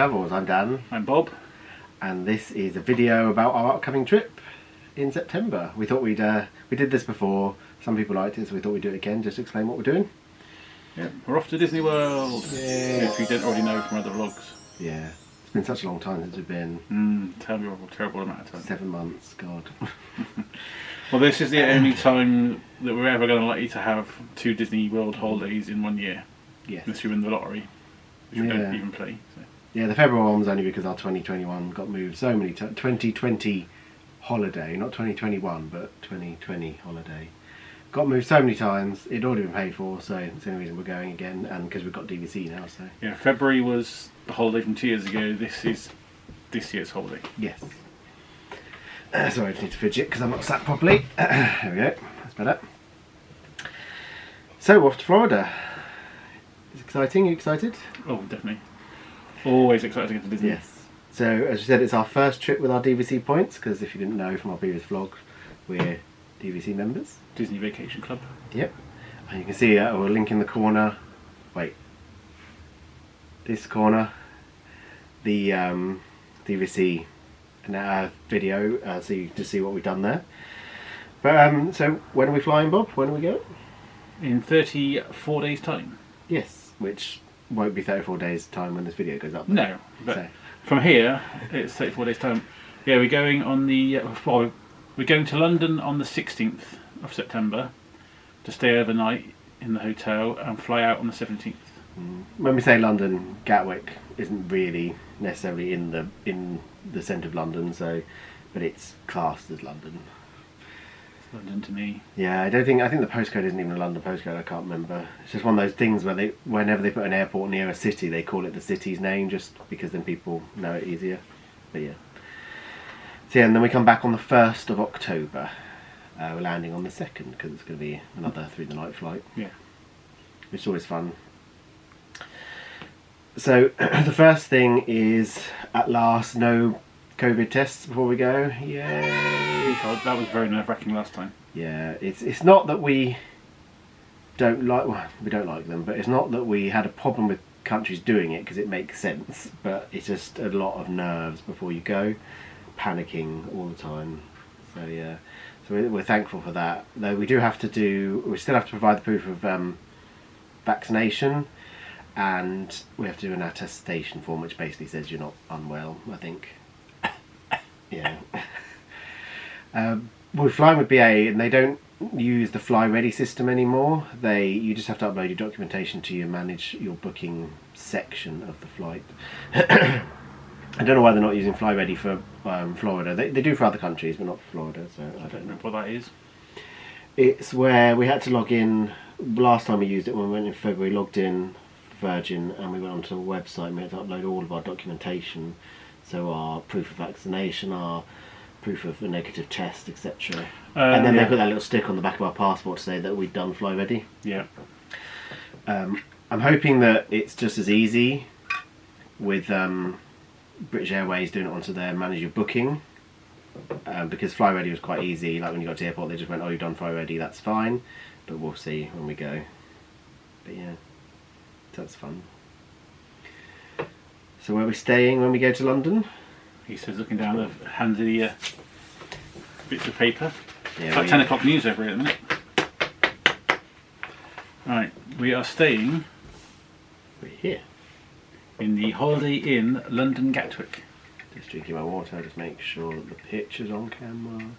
Travels. I'm Dan. I'm Bob. And this is a video about our upcoming trip in September. We thought we did this before, some people liked it, so we thought we'd do it again just to explain what we're doing. Yeah, we're off to Disney World. Yeah. If you didn't already know from other vlogs. Yeah, it's been such a long time since we've been. Terrible amount of time. 7 months, God. Well, this is the only time that we're ever going to likely to have 2 Disney World holidays in 1 year. Yes. Unless you win the lottery, which we don't even play. So. Yeah, the February one was only because our 2021 got moved so many times. 2020 holiday, not 2021, but 2020 holiday. Got moved so many times, it'd already been paid for, so it's the only reason we're going again, and because we've got DVC now, so... Yeah, February was the holiday from 2 years ago, this is this year's holiday. Yes. Sorry, I just need to fidget because I'm not sat properly. There we go, that's better. So, we're off to Florida. It's exciting, you excited? Oh, definitely. Always excited to get to Disney. Yes. So, as you said, it's our first trip with our DVC points, because if you didn't know from our previous vlog, we're DVC members. Disney Vacation Club. Yep. And you can see we'll link in the corner. Wait. This corner. The DVC video, so you can just see what we've done there. But so when are we flying, Bob? When are we going? In 34 days' time. Yes, which won't be 34 days' time when this video goes up. No, but so. From here it's 34 days' time. Yeah, we're going on the we're going to London on the 16th of September to stay overnight in the hotel and fly out on the 17th. When we say London, Gatwick isn't really necessarily in the centre of London, so but it's classed as London. It's London to me. Yeah, I think the postcode isn't even a London postcode. I can't remember. It's just one of those things where whenever they put an airport near a city, they call it the city's name, just because then people know it easier. But yeah. So yeah, and then we come back on the 1st of October. We're landing on the 2nd because it's going to be another through-the-night flight. Yeah. Which is always fun. So the first thing is, at last, no COVID tests before we go. Yay! God, that was very nerve-wracking last time. Yeah, it's not that we don't like them, but it's not that we had a problem with countries doing it because it makes sense. But it's just a lot of nerves before you go, panicking all the time. So yeah, so we're thankful for that. Though we still have to provide the proof of vaccination. And we have to do an attestation form which basically says you're not unwell, I think. Yeah. We're flying with BA and they don't use the Fly Ready system anymore. You just have to upload your documentation to manage your booking section of the flight. I don't know why they're not using Fly Ready for Florida. They do for other countries, but not for Florida, so I don't know what that is. It's where we had to log in. Last time we used it when we went in February, logged in Virgin, and we went onto a website and we had to upload all of our documentation, so our proof of vaccination, our proof of a negative test, etc. And then they put that little stick on the back of our passport to say that we'd done Fly Ready. Yeah. I'm hoping that it's just as easy with British Airways doing it onto their manage your booking, because Fly Ready was quite easy. Like when you got to the airport, they just went, "Oh, you've done Fly Ready, that's fine." But we'll see when we go. But yeah. That's fun. So where are we staying when we go to London? He says, looking down the handy bits of paper. Yeah, it's like 10 o'clock news over here at the minute. Right, we are staying. We're here. In the Holiday Inn, London Gatwick. Just drinking my water, just make sure that the picture's on camera.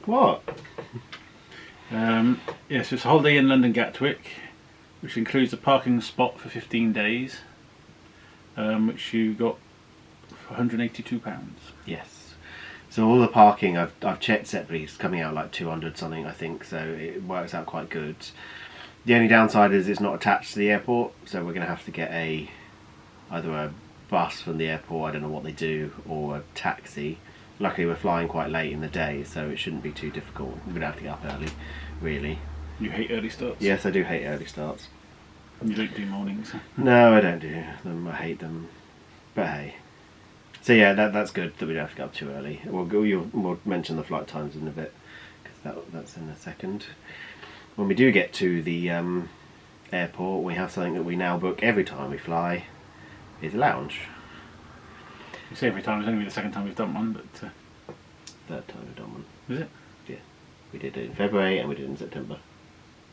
What? Yes, it's a Holiday Inn London Gatwick, which includes a parking spot for 15 days, which you got for £182. Yes. So all the parking I've checked separately, it's coming out like 200 something, I think, so it works out quite good. The only downside is it's not attached to the airport, so we're going to have to get either a bus from the airport, I don't know what they do, or a taxi. Luckily we're flying quite late in the day, so it shouldn't be too difficult. We're going to have to get up early, really. You hate early starts? Yes, I do hate early starts. You don't do mornings? No, I don't do them. I hate them. But hey. So yeah, that's good that we don't have to get up too early. We'll mention the flight times in a bit, because that's in a second. When we do get to the airport, we have something that we now book every time we fly, is a lounge. You say every time, it's only the second time we've done one, but... Third time we've done one. Is it? Yeah. We did it in February and we did it in September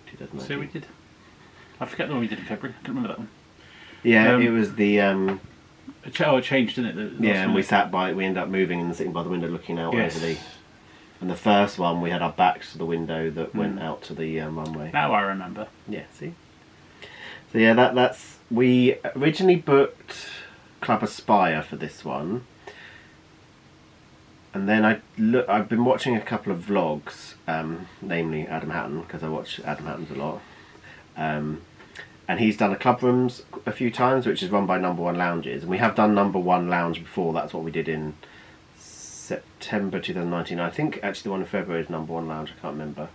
2019. So we did. I forget the one we did in February. I can't remember that one. Yeah, it was the... it changed, didn't it? Yeah, and we ended up moving and sitting by the window looking out over the... And the first one, we had our backs to the window that went out to the runway. Now I remember. Yeah, see? So yeah, that's... We originally booked Club Aspire for this one. And then I've been watching a couple of vlogs, namely Adam Hatton, because I watch Adam Hatton's a lot. And he's done a club rooms a few times, which is run by Number One Lounges. And we have done Number One Lounge before. That's what we did in September 2019. I think actually the one in February is Number One Lounge. I can't remember.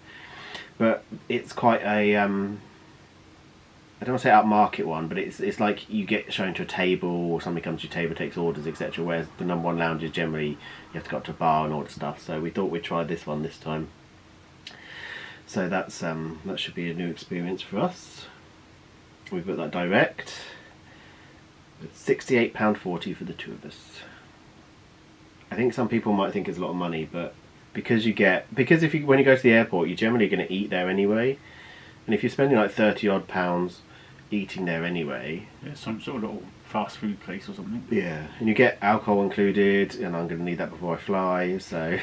But it's quite a... I don't want to say upmarket one, but it's like you get shown to a table, or somebody comes to your table, takes orders, etc. Whereas the Number One Lounge is generally, you have to go up to a bar and order stuff. So we thought we'd try this one this time. So that's that should be a new experience for us. We've got that direct. It's £68.40 for the two of us. I think some people might think it's a lot of money, but because when you go to the airport, you're generally going to eat there anyway, and if you're spending like £30 odd eating there anyway, yeah, some sort of little fast food place or something. Yeah, and you get alcohol included, and I'm going to need that before I fly, so.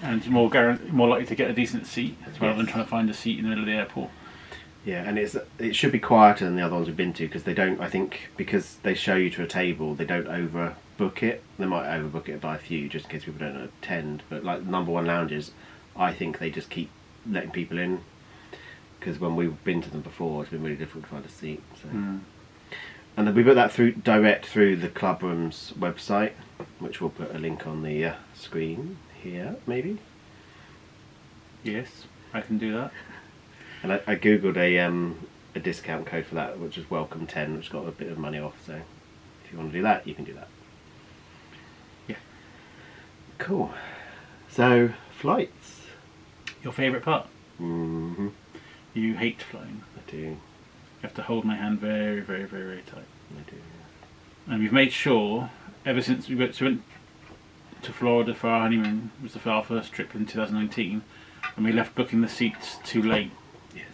And you're more likely to get a decent seat rather than trying to find a seat in the middle of the airport. Yeah, and it should be quieter than the other ones we've been to, because they don't, I think, because they show you to a table, they don't overbook it. They might overbook it by a few, just in case people don't attend. But like Number One Lounges, I think they just keep letting people in, because when we've been to them before, it's been really difficult to find a seat. So. And then we put that direct through the Club Rooms website, which we'll put a link on the screen here, maybe. Yes, I can do that. And I googled a discount code for that, which is Welcome 10, which got a bit of money off. So if you want to do that, you can do that. Yeah. Cool. So flights. Your favourite part? Mm-hmm. You hate flying. I do. You have to hold my hand very, very, very, very tight. I do. And we've made sure, ever since we went to Florida for our honeymoon, it was our first trip in 2019, and we left booking the seats too late. Yes.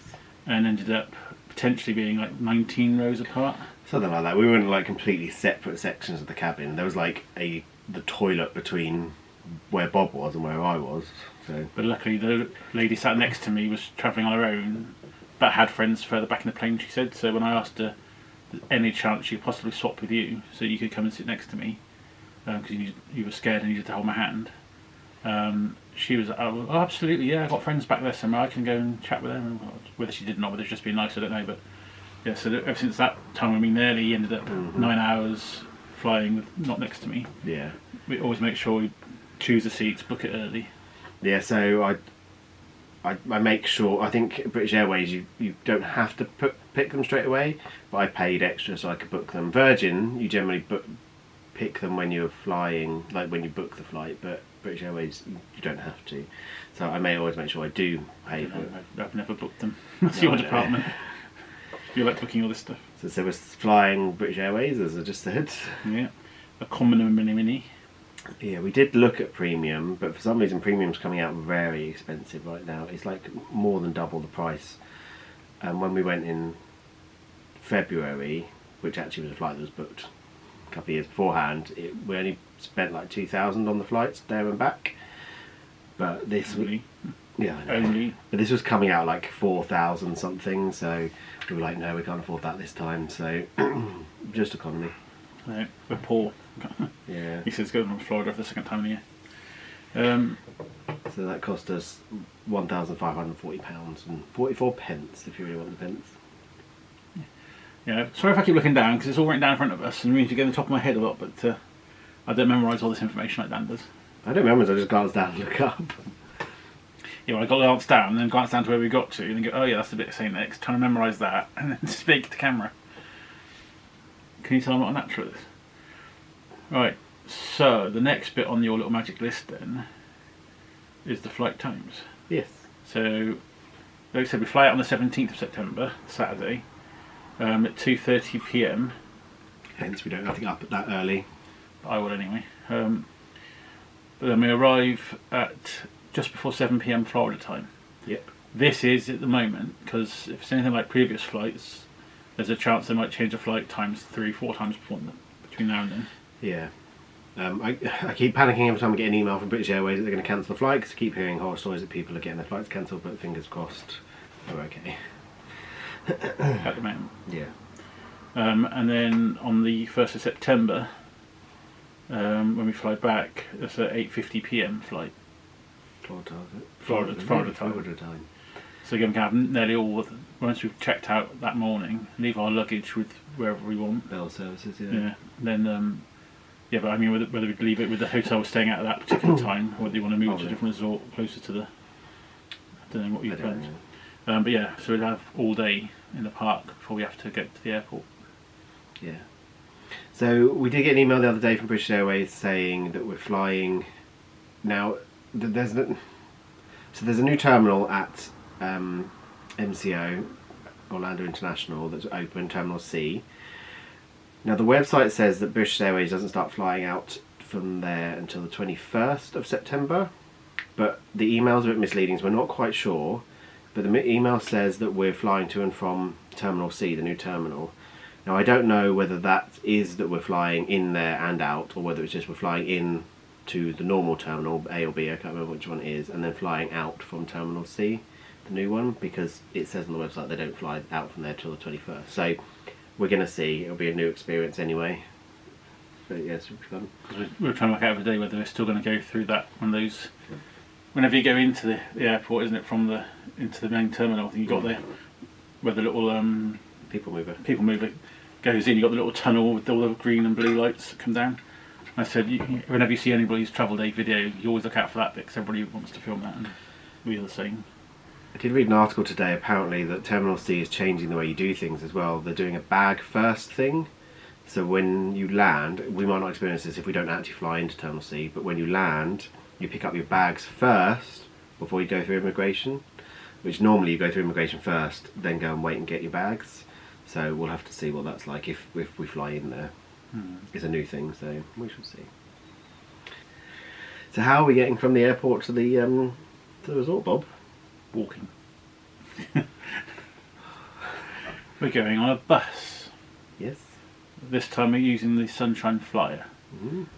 And ended up potentially being like 19 rows apart. Something like that. We were in like completely separate sections of the cabin. There was like the toilet between where Bob was and where I was. So. But luckily the lady sat next to me was travelling on her own, but had friends further back in the plane, she said. So when I asked her any chance she could possibly swap with you so you could come and sit next to me, because you were scared and needed to hold my hand, she was like, oh, absolutely, yeah, I've got friends back there somewhere, I can go and chat with them. Whether she did or not, whether it's just being nice, I don't know. But yeah, so ever since that time, I mean, nearly he ended up 9 hours flying with not next to me. Yeah. We always make sure we choose the seats, book it early. Yeah, so I make sure, I think British Airways, you don't have to pick them straight away, but I paid extra so I could book them. Virgin, you generally pick them when you're flying, like when you book the flight, but British Airways, you don't have to. So I may always make sure I do pay for it. I've never booked them. That's your department. You like booking all this stuff. So we're flying British Airways, as I just said. Yeah, a common mini. Yeah, we did look at premium, but for some reason premium's coming out very expensive right now. It's like more than double the price. And when we went in February, which actually was a flight that was booked a couple of years beforehand, we only spent like 2,000 on the flights there and back. But this only. Only. But this was coming out like 4,000 something, so we were like, no, we can't afford that this time. So just economy. No, we're poor. Yeah. He says going to Florida for the second time in a year. So that cost us £1,540 and 44 pence, if you really want the pence. Yeah, sorry if I keep looking down, because it's all written down in front of us and it means you get on the top of my head a lot, but I don't memorise all this information like Dan does. I don't remember, so I just glance down and look up. Yeah, well, I got to glance down and then glance down to where we got to and then go, oh yeah, that's the bit saying next, trying to memorise that and then speak to the camera. Can you tell I'm not a natural at this? Right, so the next bit on your little magic list then is the flight times. Yes. So like I said, we fly out on the 17th of September, Saturday, at 2:30 p.m. Hence, we don't have to get up that early. I will anyway. But then we arrive at just before 7 p.m. Florida time. Yep. This is at the moment, because if it's anything like previous flights, there's a chance they might change the flight times 3-4 times between now and then. Yeah. I keep panicking every time I get an email from British Airways that they're going to cancel the flight, because I keep hearing horror stories that people are getting their flights cancelled, but fingers crossed we're okay. At the moment. Yeah. And then on the 1st of September, when we fly back, it's an 8:50 p.m. flight. Florida time. So again, we can have nearly all, once we've checked out that morning, leave our luggage with wherever we want. Bell services, yeah. Yeah. Then, but I mean, whether we'd leave it with the hotel we're staying at that particular time, or whether you want to move to a different resort closer to the, I don't know what you planned. But yeah, so we'd have all day in the park before we have to get to the airport. Yeah. So we did get an email the other day from British Airways saying that we're flying. Now, there's a new terminal at MCO, Orlando International, that's open, Terminal C. Now the website says that British Airways doesn't start flying out from there until the 21st of September, but the email's a bit misleading, so we're not quite sure. But the email says that we're flying to and from Terminal C, the new terminal. Now I don't know whether that is that we're flying in there and out, or whether it's just we're flying in to the normal terminal, A or B, I can't remember which one it is, and then flying out from Terminal C, the new one, because it says on the website they don't fly out from there till the 21st. So we're going to see. It'll be a new experience anyway. But yes, it'll be fun. Because we're trying to work out every day whether we're still going to go through that one of those. Whenever you go into the airport, isn't it, into the main terminal, I think you got there, where the little people mover goes in. You got the little tunnel with all the green and blue lights that come down. I said, whenever you see anybody's travel day video, you always look out for that bit, because everybody wants to film that, and we're the same. I did read an article today, apparently, that Terminal C is changing the way you do things as well. They're doing a bag first thing. So when you land, we might not experience this if we don't actually fly into Terminal C, but when you land, you pick up your bags first before you go through immigration, which normally you go through immigration first, then go and wait and get your bags. So we'll have to see what that's like if we fly in there. It's a new thing, so we shall see. So how are we getting from the airport to the resort, Bob? Walking. We're going on a bus. Yes. This time we're using the Sunshine Flyer,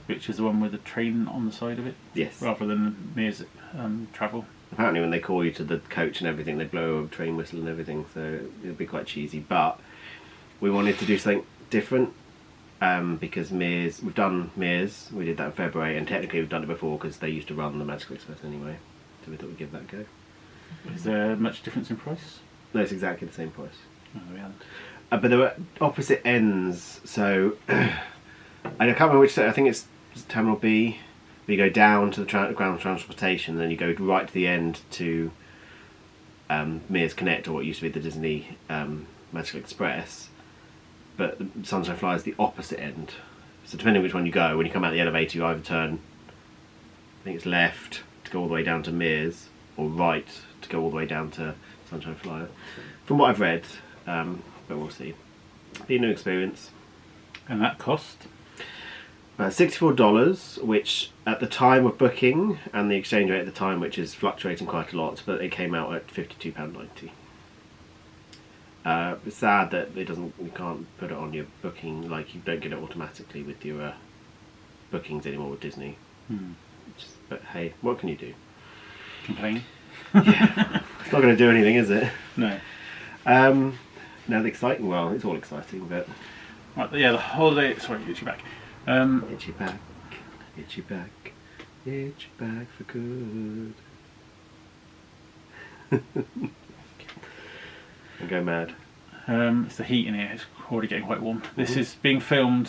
which is the one with the train on the side of it. Yes. Rather than Mears travel. Apparently when they call you to the coach and everything, they blow a train whistle and everything, so it'll be quite cheesy. But we wanted to do something different. Because Mears, we've done Mears, we did that in February, and technically we've done it before because they used to run the Magical Express anyway, so we thought we'd give that a go. Is there much difference in price? No, it's exactly the same price. Oh, we haven't. But there were opposite ends, so I can't remember which, I think it's Terminal B, where you go down to the ground transportation, and then you go right to the end to Mears Connect, or what used to be the Disney Magical Express. But the Sunshine Flyer is the opposite end. So depending on which one you go, when you come out the elevator, you either turn, I think it's left to go all the way down to Mears, or right to go all the way down to Sunshine Flyer. From what I've read, but we'll see. Be a new experience. And that cost? About $64, which at the time of booking, and the exchange rate at the time, which is fluctuating quite a lot, but it came out at £52.90. It's sad that you can't put it on your booking, like you don't get it automatically with your bookings anymore with Disney. But hey, what can you do? Complain? Yeah, it's not going to do anything, is it? No. Now the exciting, well, it's all exciting, but... Right, yeah, the holiday, sorry, itchy back. Itchy back, itchy back, itchy back for good. And go mad. It's the heat in here, it's already getting quite warm. This is being filmed,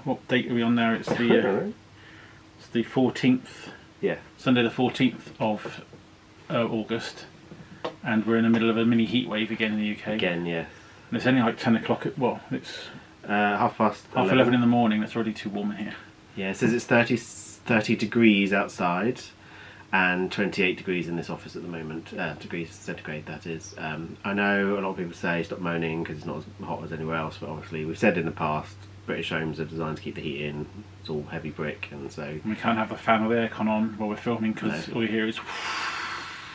what date are we on now? It's the 14th, yeah. Sunday the 14th of August, and we're in the middle of a mini heat wave again in the UK. Again, yes. And it's only like 10 o'clock, it's half 11 in the morning, that's already too warm in here. Yeah, it says it's 30 degrees outside, and 28 degrees in this office at the moment, degrees centigrade that is. I know a lot of people say stop moaning because it's not as hot as anywhere else, but obviously we've said in the past British homes are designed to keep the heat in. It's all heavy brick, and so we can't have the fan or the aircon on while we're filming because all you hear is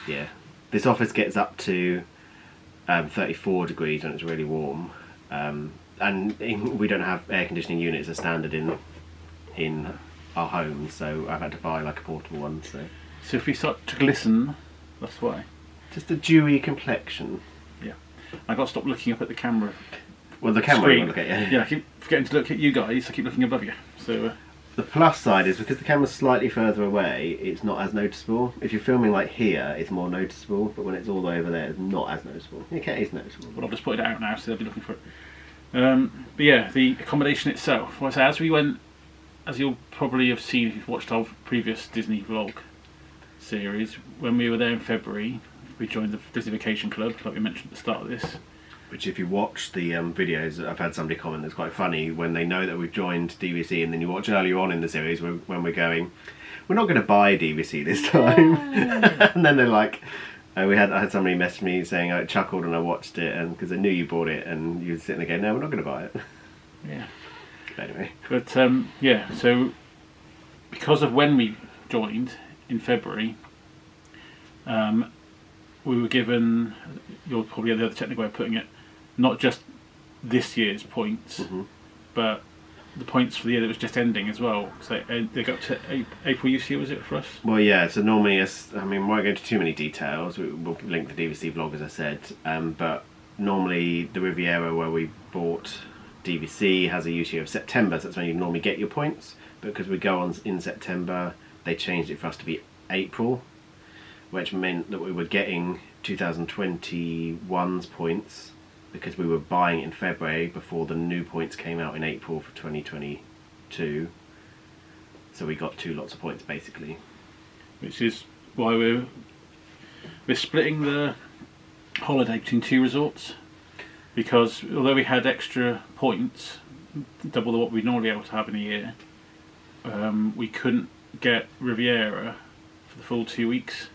yeah. This office gets up to 34 degrees when it's really warm, and we don't have air conditioning units as standard in our homes, so I've had to buy like a portable one. So if we start to glisten, that's why. Just a dewy complexion. Yeah. I got to stop looking up at the camera. Well, the camera won't look at you. Yeah, I keep forgetting to look at you guys. I keep looking above you. So the plus side is because the camera's slightly further away, it's not as noticeable. If you're filming like here, it's more noticeable, but when it's all the way over there, it's not as noticeable. Okay, it's noticeable. Well, I've just put it out now, so they'll be looking for it. But yeah, the accommodation itself. Well, as we went, as you'll probably have seen if you've watched our previous Disney vlog series, when we were there in February, we joined the Disney Vacation Club, like we mentioned at the start of this. Which, if you watch the videos, I've had somebody comment that's quite funny when they know that we've joined DVC, and then you watch earlier on in the series when we're going, we're not going to buy DVC this time, and then they're like, I had somebody message me saying I chuckled and I watched it, and because I knew you bought it, and you were sitting there going, no, we're not going to buy it. Yeah. Anyway. But yeah, so because of when we joined in February, we were given, you'll probably have the other technical way of putting it, not just this year's points, but the points for the year that was just ending as well. So they got to April UC, was it for us? Well, yeah, so normally, we won't go into too many details. We'll link the DVC vlog, as I said, but normally the Riviera where we bought DVC has a UC of September, so that's when you normally get your points. But because we go on in September, they changed it for us to be April, which meant that we were getting 2021's points because we were buying it in February before the new points came out in April for 2022. So we got 2 lots of points basically. Which is why we're splitting the holiday between 2 resorts, because although we had extra points, double what we'd normally be able to have in a year, we couldn't get Riviera for the full 2 weeks.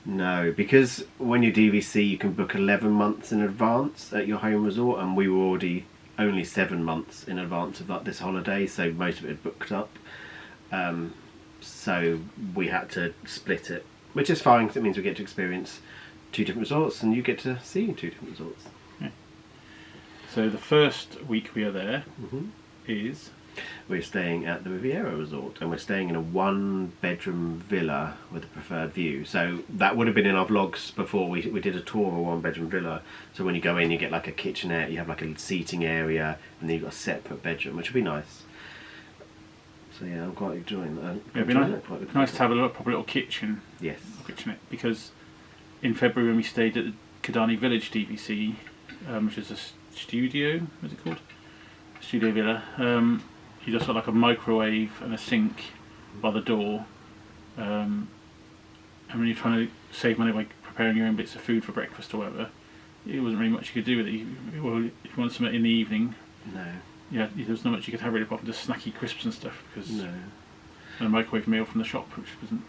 No, because when you DVC you can book 11 months in advance at your home resort, and we were already only 7 months in advance of this holiday, so most of it had booked up. So we had to split it, which is fine because it means we get to experience 2 different resorts and you get to see 2 different resorts. Yeah. So the first week we are there is... We're staying at the Riviera Resort, and we're staying in a 1-bedroom villa with a preferred view. So that would have been in our vlogs before. We did a tour of a 1-bedroom villa. So when you go in, you get like a kitchenette, you have like a seating area, and then you've got a separate bedroom, which would be nice. So yeah, I'm quite enjoying that. Yeah, it'd be nice to have a proper little kitchen. Yes. Kitchenette, because in February when we stayed at the Kidani Village DVC, which is a studio, what's it called? Studio villa. You just got like a microwave and a sink by the door, and when you're trying to save money by preparing your own bits of food for breakfast or whatever, it wasn't really much you could do with it. Well, if you want something in the evening, no. Yeah, there's not much you could have really apart from just snacky crisps and stuff. Because no. And a microwave meal from the shop, which wasn't.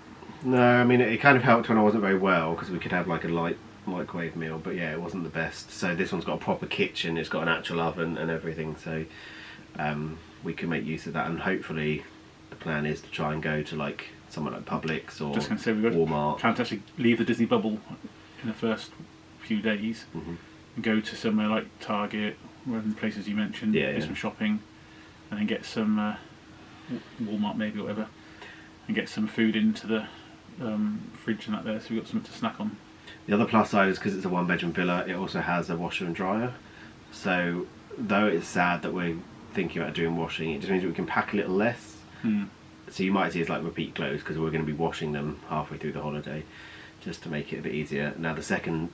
No, I mean it kind of helped when I wasn't very well because we could have like a light microwave meal, but yeah, it wasn't the best. So this one's got a proper kitchen. It's got an actual oven and everything. So. We can make use of that, and hopefully the plan is to try and go to like somewhere like Publix or just gonna say we've got Walmart. Can't actually leave the Disney bubble in the first few days and go to somewhere like Target, or the places you mentioned, do some shopping, and then get some Walmart maybe or whatever, and get some food into the fridge and that there, so we've got something to snack on. The other plus side is because it's a 1-bedroom villa, it also has a washer and dryer. So though it's sad that we're thinking about doing washing, it just means we can pack a little less. So you might see it's like repeat clothes because we're going to be washing them halfway through the holiday just to make it a bit easier. Now the second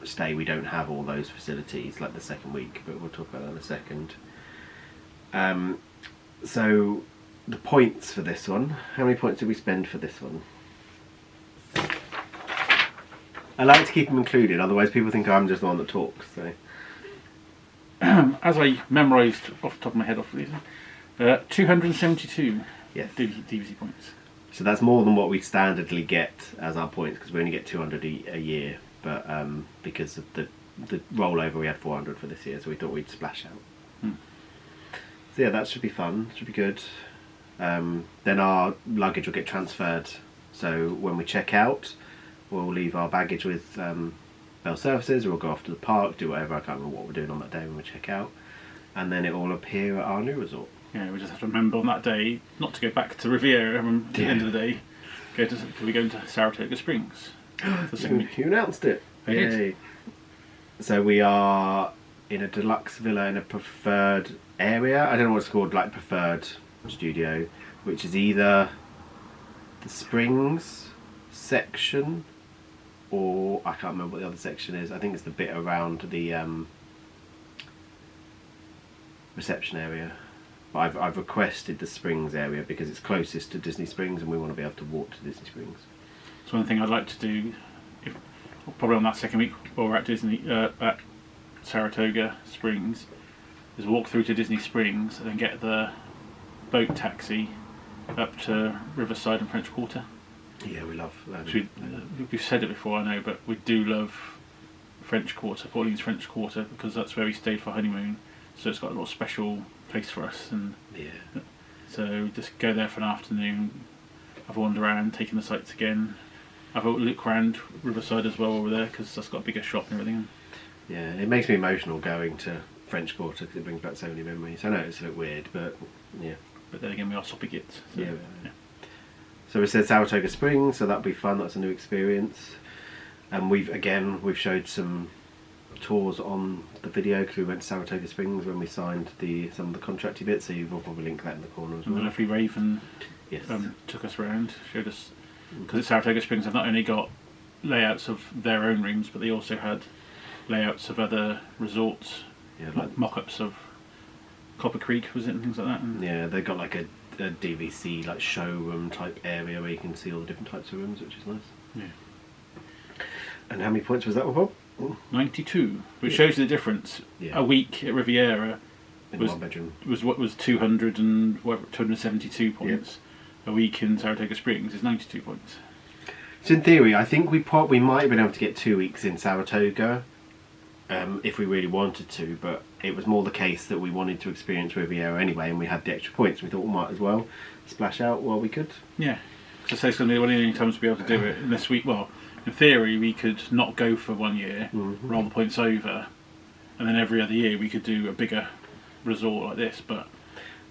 stay we don't have all those facilities like the second week, but we'll talk about that in a second. So the points for this one, how many points did we spend for this one? I like to keep them included, otherwise people think I'm just the one that talks. So. As I memorised off the top of my head, 272 yes. DVC points. So that's more than what we standardly get as our points, because we only get 200 a year. But because of the rollover, we had 400 for this year, so we thought we'd splash out. So yeah, that should be fun. Should be good. Then our luggage will get transferred. So when we check out, we'll leave our baggage with Bell Services, or we'll go off to the park, do whatever. I can't remember what we're doing on that day when we check out, and then it will appear at our new resort. Yeah, we just have to remember on that day not to go back to Riviera at the end of the day. We're going to Saratoga Springs. You announced it. I did. So we are in a deluxe villa in a preferred area. I don't know what it's called, like preferred studio, which is either the Springs section, or I can't remember what the other section is. I think it's the bit around the reception area. But I've requested the Springs area because it's closest to Disney Springs, and we want to be able to walk to Disney Springs. So one thing I'd like to do, probably on that second week while we're at at Saratoga Springs, is walk through to Disney Springs and then get the boat taxi up to Riverside and French Quarter. Yeah, we love that. We've said it before, I know, but we do love French Quarter, Port Orleans French Quarter, because that's where we stayed for honeymoon. So it's got a little special place for us, and so just go there for an afternoon, have a wander around, taking the sights again, have a look around Riverside as well over there, because that's got a bigger shop and everything. Yeah, it makes me emotional going to French Quarter because it brings back so many memories. I know it's a bit weird, but yeah. But then again, we are soppy gits. So, yeah. So we said Saratoga Springs, so that'll be fun. That's a new experience. And we've showed some tours on the video because we went to Saratoga Springs when we signed some of the contracty bits. So you'll probably link that in the corner as well. And the lovely Raven took us around, showed us, because at Saratoga Springs they've not only got layouts of their own rooms, but they also had layouts of other resorts, like mock-ups of Copper Creek, was it, and things like that. And yeah, they've got like a DVC like showroom type area where you can see all the different types of rooms, which is nice. Yeah. And how many points was that, Bob? 92, which shows you the difference. Yeah. A week at Riviera in one bedroom was 272 points. Yep. A week in Saratoga Springs is 92 points. So in theory, I think we might have been able to get 2 weeks in Saratoga if we really wanted to, but it was more the case that we wanted to experience Riviera anyway, and we had the extra points. We thought we might as well splash out while we could. Yeah, so it's going to be one of the only times to be able to do it in this week. Well, in theory, we could not go for 1 year, roll the points over, and then every other year we could do a bigger resort like this. But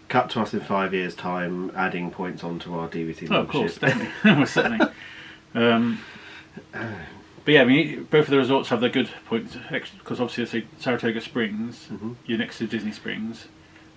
cut to us in 5 years' time, adding points onto our DVC membership. Oh, of course, definitely, most certainly. But yeah, I mean, both of the resorts have their good points, because obviously, Saratoga Springs, you're next to Disney Springs,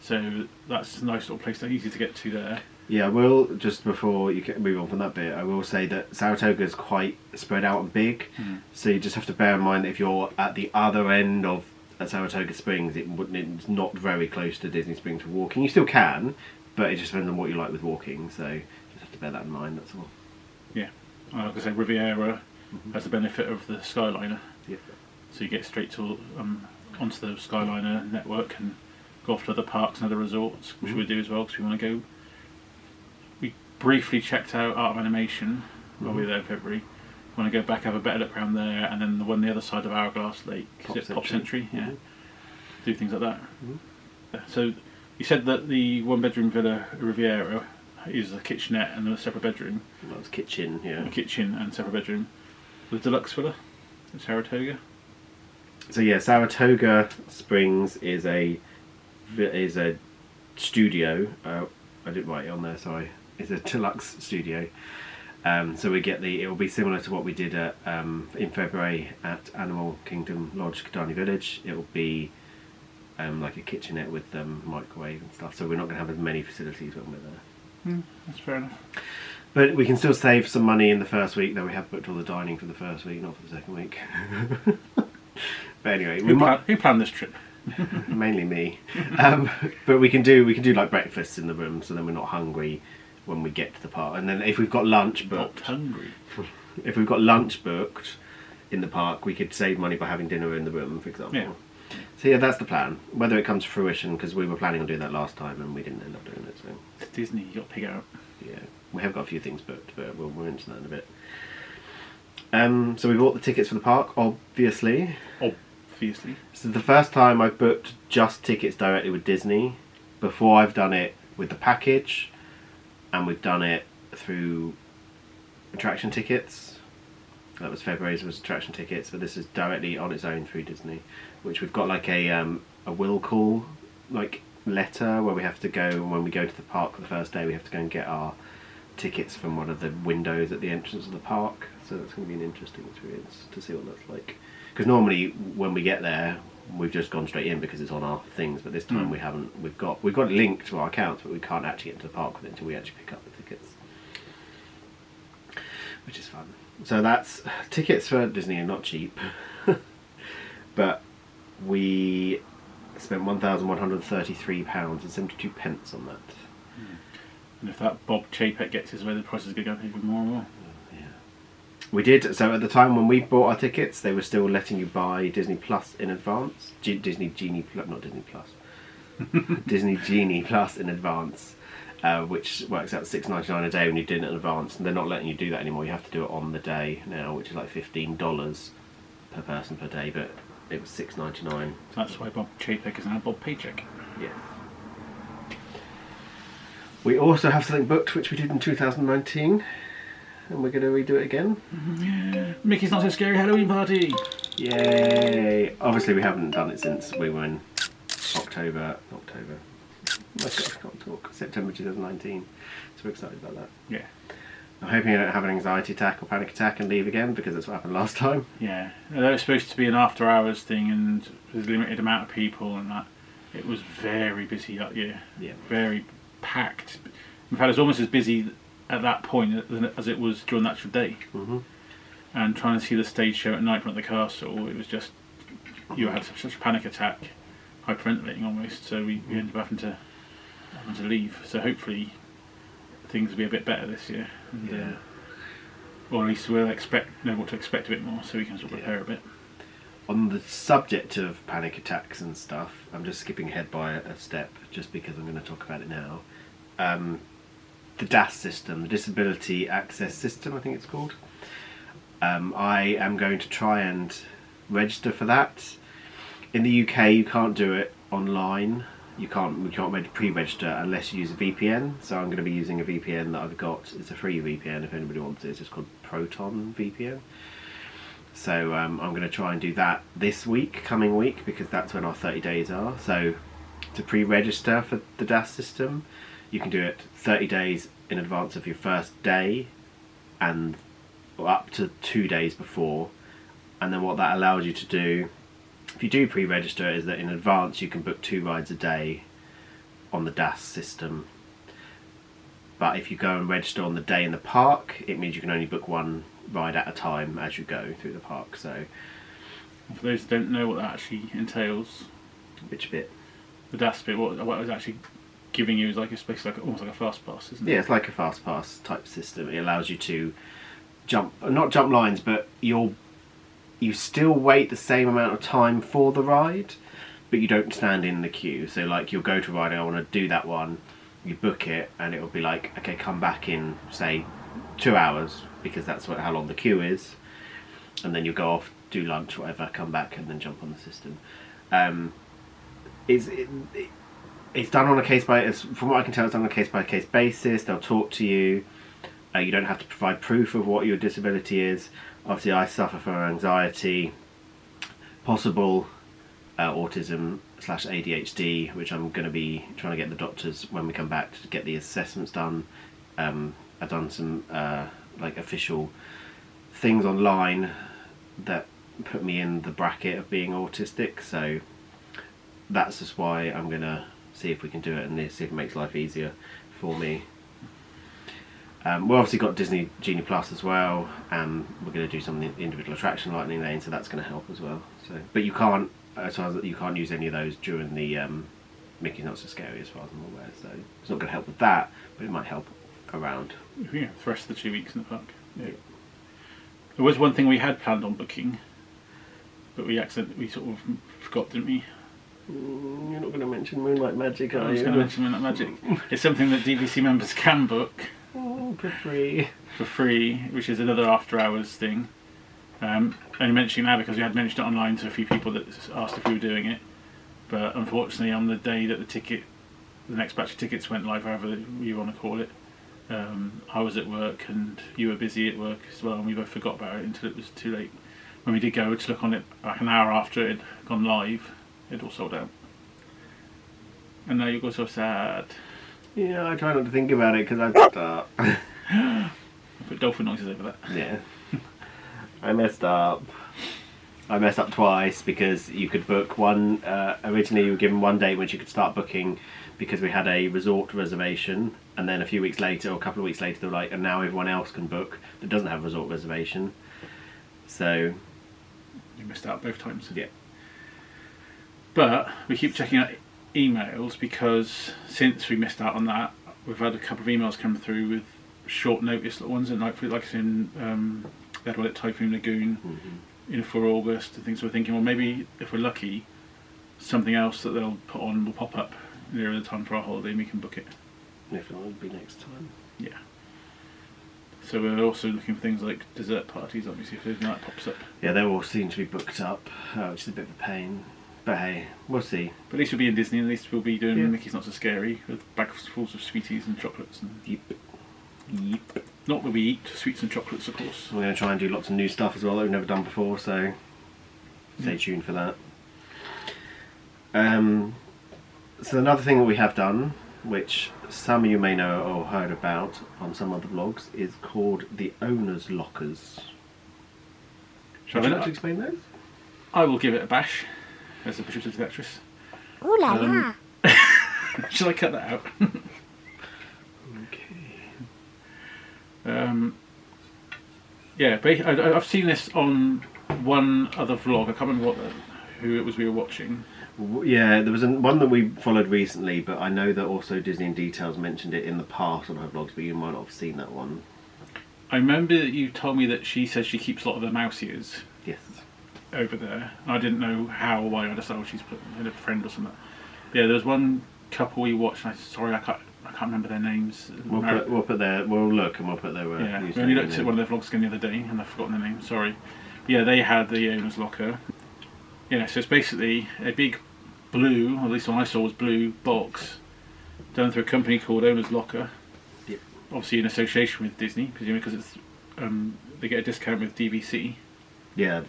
so that's a nice little place, easy to get to there. Yeah, I will, just before you move on from that bit, I will say that Saratoga is quite spread out and big, so you just have to bear in mind that if you're at the other end of Saratoga Springs, it's not very close to Disney Springs for walking. You still can, but it just depends on what you like with walking, so you just have to bear that in mind, that's all. Yeah, like I say, Riviera has the benefit of the Skyliner, so you get straight to onto the Skyliner network and go off to other parks and other resorts, which we do as well because we want to go. We briefly checked out Art of Animation while we were there in February. We want to go back, have a better look around there, and then the one the other side of Hourglass Lake, Pop Century, do things like that. So you said that the one bedroom villa Riviera is a kitchenette and a separate bedroom. Well, it's kitchen, a kitchen and separate bedroom. The deluxe villa at Saratoga. So yeah, Saratoga Springs is a studio. I didn't write it on there. Sorry, it's a deluxe studio. So we get it will be similar to what we did at in February at Animal Kingdom Lodge, Kidani Village. It will be like a kitchenette with microwave and stuff. So we're not going to have as many facilities when we're there. That's fair enough. But we can still save some money in the first week, though we have booked all the dining for the first week, not for the second week. But anyway, who planned this trip? Mainly me. But we can do like breakfasts in the room, so then we're not hungry when we get to the park. And then if we've got lunch booked, if we've got lunch booked in the park, we could save money by having dinner in the room, for example. Yeah. So yeah, that's the plan. Whether it comes to fruition, because we were planning on doing that last time and we didn't end up doing it. So it's Disney, you got to pig out. Yeah, we have got a few things booked, but we'll mention that in a bit. So we bought the tickets for the park, obviously. Obviously. This is the first time I've booked just tickets directly with Disney. Before I've done it with the package, and we've done it through attraction tickets. That was February's was attraction tickets, but this is directly on its own through Disney, which we've got like a will call like letter where we have to go when we go to the park for the first day. We have to go and get our tickets from one of the windows at the entrance of the park. So that's going to be an interesting experience to see what that's like. Because normally when we get there, we've just gone straight in because it's on our things. But this time we haven't. We've got it linked to our accounts, but we can't actually get into the park with it until we actually pick up the tickets, which is fun. So that's tickets for Disney are not cheap, but we spent £1,133.72 on that. And if that Bob Chapek gets his way, the price is going to go up even more and more. Yeah. We did. So at the time when we bought our tickets, they were still letting you buy Disney Plus in advance. Disney Genie Plus, not Disney Plus. Disney Genie Plus in advance. Which works out $6.99 a day when you do it in advance, and they're not letting you do that anymore. You have to do it on the day now, which is like $15 per person per day, but it was $6.99. So that's why Bob Chapek is now Bob Paycheck. Yeah. We also have something booked which we did in 2019, and we're going to redo it again. Yeah. Mickey's Not So Scary Halloween Party! Yay! Obviously we haven't done it since we were in October. I can't talk. September 2019. So we're excited about that. Yeah. I'm hoping I don't have an anxiety attack or panic attack and leave again, because that's what happened last time. Yeah. Although it's supposed to be an after hours thing and there's a limited amount of people and that, it was very busy that year. Yeah. Very packed. In fact, it was almost as busy at that point as it was during the actual day. Mm-hmm. And trying to see the stage show at night from the castle, it was just, you had such a panic attack, hyperventilating almost, so we ended up having to leave. So hopefully things will be a bit better this year, and, or at least we'll know what to expect a bit more, so we can sort of prepare a bit. On the subject of panic attacks and stuff, I'm just skipping ahead by a step just because I'm going to talk about it now. The DAS system, the Disability Access System, I think it's called. I am going to try and register for that. In the UK, you can't do it online. We can't pre-register unless you use a VPN. So I'm going to be using a VPN that I've got. It's a free VPN if anybody wants it. It's just called Proton VPN. So I'm going to try and do that this coming week, because that's when our 30 days are. So to pre-register for the DAS system, you can do it 30 days in advance of your first day, and up to 2 days before. And then what that allows you to do, if you do pre-register, is that in advance you can book 2 rides a day on the DAS system. But if you go and register on the day in the park, it means you can only book 1 ride at a time as you go through the park. So, for those who don't know what that actually entails, which bit? The DAS bit. What it was actually giving you is like almost like a fast pass, isn't it? Yeah, it's like a fast pass type system. It allows you to not jump lines, but you still wait the same amount of time for the ride, but you don't stand in the queue. So like you'll go to a ride, I want to do that one, you book it, and it'll be like, okay, come back in say 2 hours, because that's how long the queue is, and then you'll go off, do lunch, whatever, come back and then jump on the system. It's done on a case by, from what I can tell, it's done on a case by case basis. They'll talk to you. You don't have to provide proof of what your disability is. Obviously I suffer from anxiety, possible autism/ADHD, which I'm going to be trying to get the doctors when we come back to get the assessments done. I've done some like official things online that put me in the bracket of being autistic, so that's just why I'm going to see if we can do it and see if it makes life easier for me. We've obviously got Disney Genie Plus as well, and we're going to do some individual attraction lightning lane, so that's going to help as well. So, but you can't, as far as you can't use any of those during the Mickey's Not So Scary, as far as I'm aware. So it's not going to help with that, but it might help around. Yeah, the rest of the 2 weeks in the park. Yeah. There was one thing we had planned on booking, but we sort of forgot, didn't we? You're not going to mention Moonlight Magic, are you? I was going to mention Moonlight Magic. It's something that DVC members can book. For free. For free, which is another after hours thing. Only mentioning that because we had mentioned it online to a few people that asked if we were doing it. But unfortunately, on the day that the next batch of tickets went live, however you want to call it, I was at work and you were busy at work as well, and we both forgot about it until it was too late. When we did go to look on it, like an hour after it had gone live, it all sold out. And now you got so sad. Yeah, I try not to think about it because I messed up. I put dolphin noises over that. Yeah. I messed up. I messed up twice because you could book one. Originally, you were given one date when you could start booking because we had a resort reservation, and then a few weeks later, or a couple of weeks later, they were like, and now everyone else can book that doesn't have a resort reservation. So you missed out both times. Yeah. But we keep checking out emails because since we missed out on that, we've had a couple of emails come through with short notice ones, and like in they had one at Typhoon Lagoon for August and things. So we're thinking, well, maybe if we're lucky, something else that they'll put on will pop up nearer the time for our holiday and we can book it. If not, it'll be next time. Yeah. So we're also looking for things like dessert parties, obviously, if anything like that pops up. Yeah, they all seem to be booked up, which is a bit of a pain. But hey, we'll see. But at least we'll be in Disney, at least we'll be doing Yeah. Mickey's Not So Scary with bags full of sweeties and chocolates. And Yep. not that we eat sweets and chocolates, of course. We're going to try and do lots of new stuff as well that we've never done before, so stay tuned for that. So another thing that we have done, which some of you may know or heard about on some other vlogs, is called the Owner's Lockers. Would you like to explain those? I will give it a bash as a Bishop's City actress. Ooh la la. Shall I cut that out? Okay. Yeah, I've seen this on one other vlog. I can't remember who it was we were watching. Yeah, there was one that we followed recently, but I know that also Disney in Details mentioned it in the past on her vlogs, but you might not have seen that one. I remember that you told me that she says she keeps a lot of her mouse ears Yes. over there. I didn't know how or why. I just thought she's put in a friend or something. Yeah, there was one couple we watched. And I can't remember their names. We'll look and we'll put their yeah. username We only looked in. at one of their vlogs again the other day, and I've forgotten their name. Sorry. But yeah, they had the owner's locker. Yeah, so it's basically a big blue, or at least the one I saw was blue box, done through a company called Owner's Locker. Yep. Obviously in association with Disney, presumably because it's they get a discount with DVC. Yeah,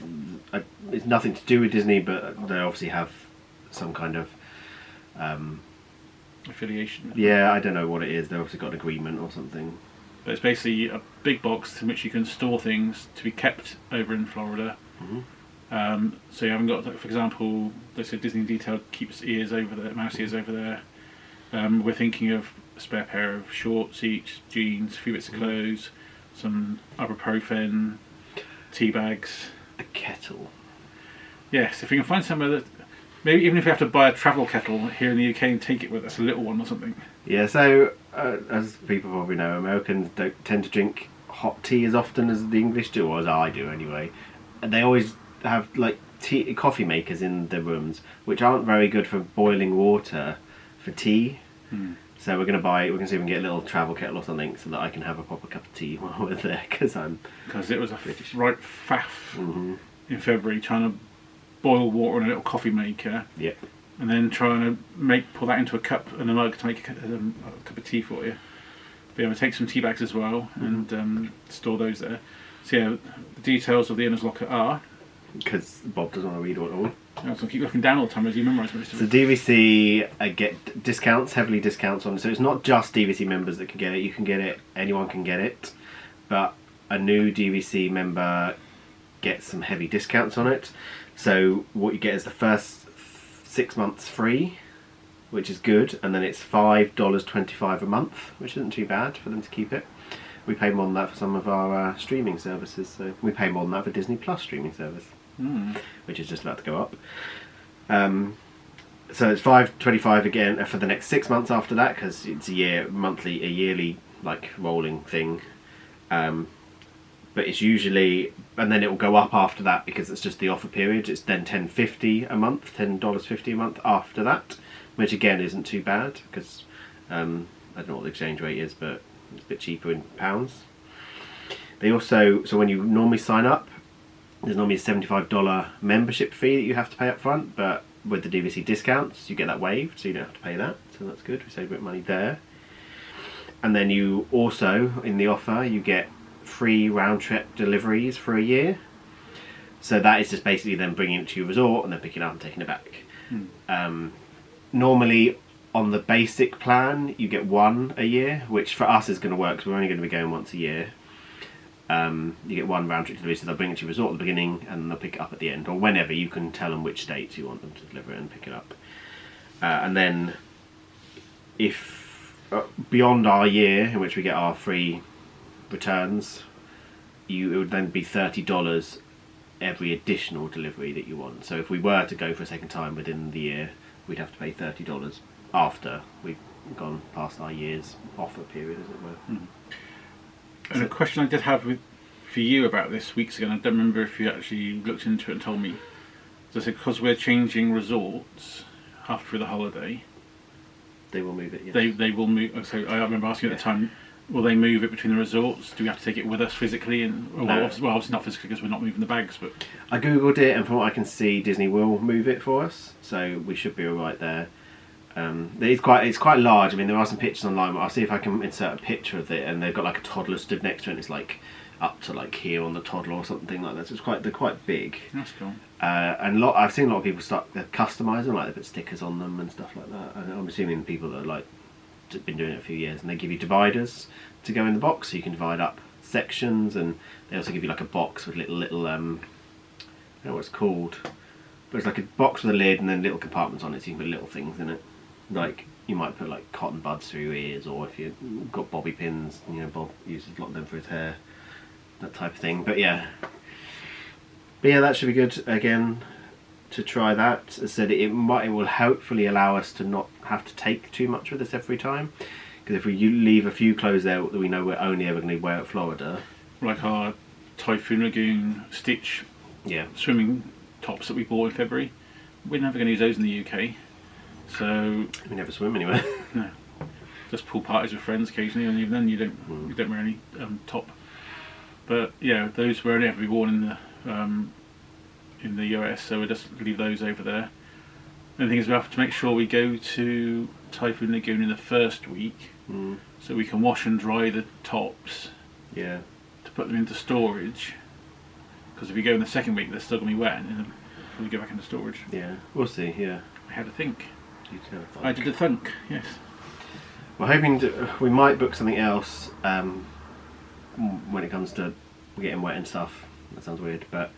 it's nothing to do with Disney, but they obviously have some kind of Affiliation. yeah, I don't know what it is. They've obviously got an agreement or something. But it's basically a big box in which you can store things to be kept over in Florida. So you haven't got, for example, they said Disney Detail keeps ears over there, mouse ears over there. We're thinking of a spare pair of shorts each, jeans, a few bits of clothes, some ibuprofen, tea bags. A kettle. Yes, if we can find somewhere that, maybe even if we have to buy a travel kettle here in the UK and take it with us, a little one or something. Yeah, so as people probably know, Americans don't tend to drink hot tea as often as the English do, or as I do anyway. And they always have like coffee makers in their rooms, which aren't very good for boiling water for tea. So we're going to see if we can get a little travel kettle or something so that I can have a proper cup of tea while we're there, because it was a right faff in February trying to boil water in a little coffee maker. Yep. And then trying to pour that into a cup and a mug to make a cup of tea for you. But yeah, we'll take some tea bags as well and store those there. So yeah, the details of the owner's locker are... Because Bob doesn't want to read it all. I was going to keep looking down all the time as you memorise most of So it. DVC get discounts, heavily discounts on it. So it's not just DVC members that can get it. You can get it. Anyone can get it. But a new DVC member gets some heavy discounts on it. So what you get is the first 6 months free, which is good. And then it's $5.25 a month, which isn't too bad for them to keep it. We pay more than that for some of our streaming services. So we pay more than that for Disney Plus streaming service. Which is just about to go up. So it's $5.25 again for the next 6 months after that, because it's a yearly like rolling thing. But it's usually, and then it will go up after that because it's just the offer period. It's then $10.50 a month, $10.50 a month after that, which again isn't too bad because I don't know what the exchange rate is, but It's a bit cheaper in pounds. They also, so when you normally sign up, there's normally a $75 membership fee that you have to pay up front, but with the DVC discounts you get that waived, so you don't have to pay that, so that's good. We save a bit of money there. And then you also, in the offer, you get free round trip deliveries for a year. So that is just basically them bringing it to your resort and then picking it up and taking it back. Normally on the basic plan you get one a year, which for us is going to work because we're only going to be going once a year. You get one round trip delivery, so they'll bring it to your resort at the beginning and they'll pick it up at the end, or whenever. You can tell them which dates you want them to deliver it and pick it up. And then if beyond our year in which we get our free returns, it would then be $30 every additional delivery that you want. So if we were to go for a second time within the year, we'd have to pay $30 after we've gone past our year's offer period, as it were. And a question I did have for you about this weeks ago, and I don't remember if you actually looked into it and told me. So I said, because we're changing resorts after the holiday, they will move it. Yes. They will move. So I remember asking at the time, will they move it between the resorts? Do we have to take it with us physically? And No. Well, obviously not physically because we're not moving the bags. But I googled it, and from what I can see, Disney will move it for us, so we should be all right there. It's quite large. I mean, there are some pictures online, but I'll see if I can insert a picture of it. And they've got like a toddler stood next to it, and it's like up to like here on the toddler or something like that. So they're quite big. that's cool. And I've seen a lot of people start customise them, like they put stickers on them and stuff like that. And I'm assuming people that are like been doing it a few years, and they give you dividers to go in the box, so you can divide up sections. And they also give you like a box with little I don't know what it's called, but it's like a box with a lid and then little compartments on it, so you can put little things in it. Like you might put like cotton buds through your ears, or if you've got bobby pins, Bob uses a lot of them for his hair, that type of thing. But yeah, that should be good again to try that. As I said, it will hopefully allow us to not have to take too much with us every time, because if we leave a few clothes there that we know we're only ever going to wear at Florida, like our Typhoon Lagoon Stitch swimming tops that we bought in February, we're never going to use those in the UK. So we never swim anywhere. No, just pool parties with friends occasionally, and even then you don't wear any top. But yeah, those were only ever be worn in the US, so we'll just leave those over there. And the thing is, we have to make sure we go to Typhoon Lagoon in the first week, so we can wash and dry the tops. Yeah. To put them into storage, because if we go in the second week, they're still going to be wet, and then we go back into storage. Yeah, we'll see. Yeah. I had to think. I did a thunk, yes. We're hoping we might book something else when it comes to getting wet and stuff. That sounds weird, but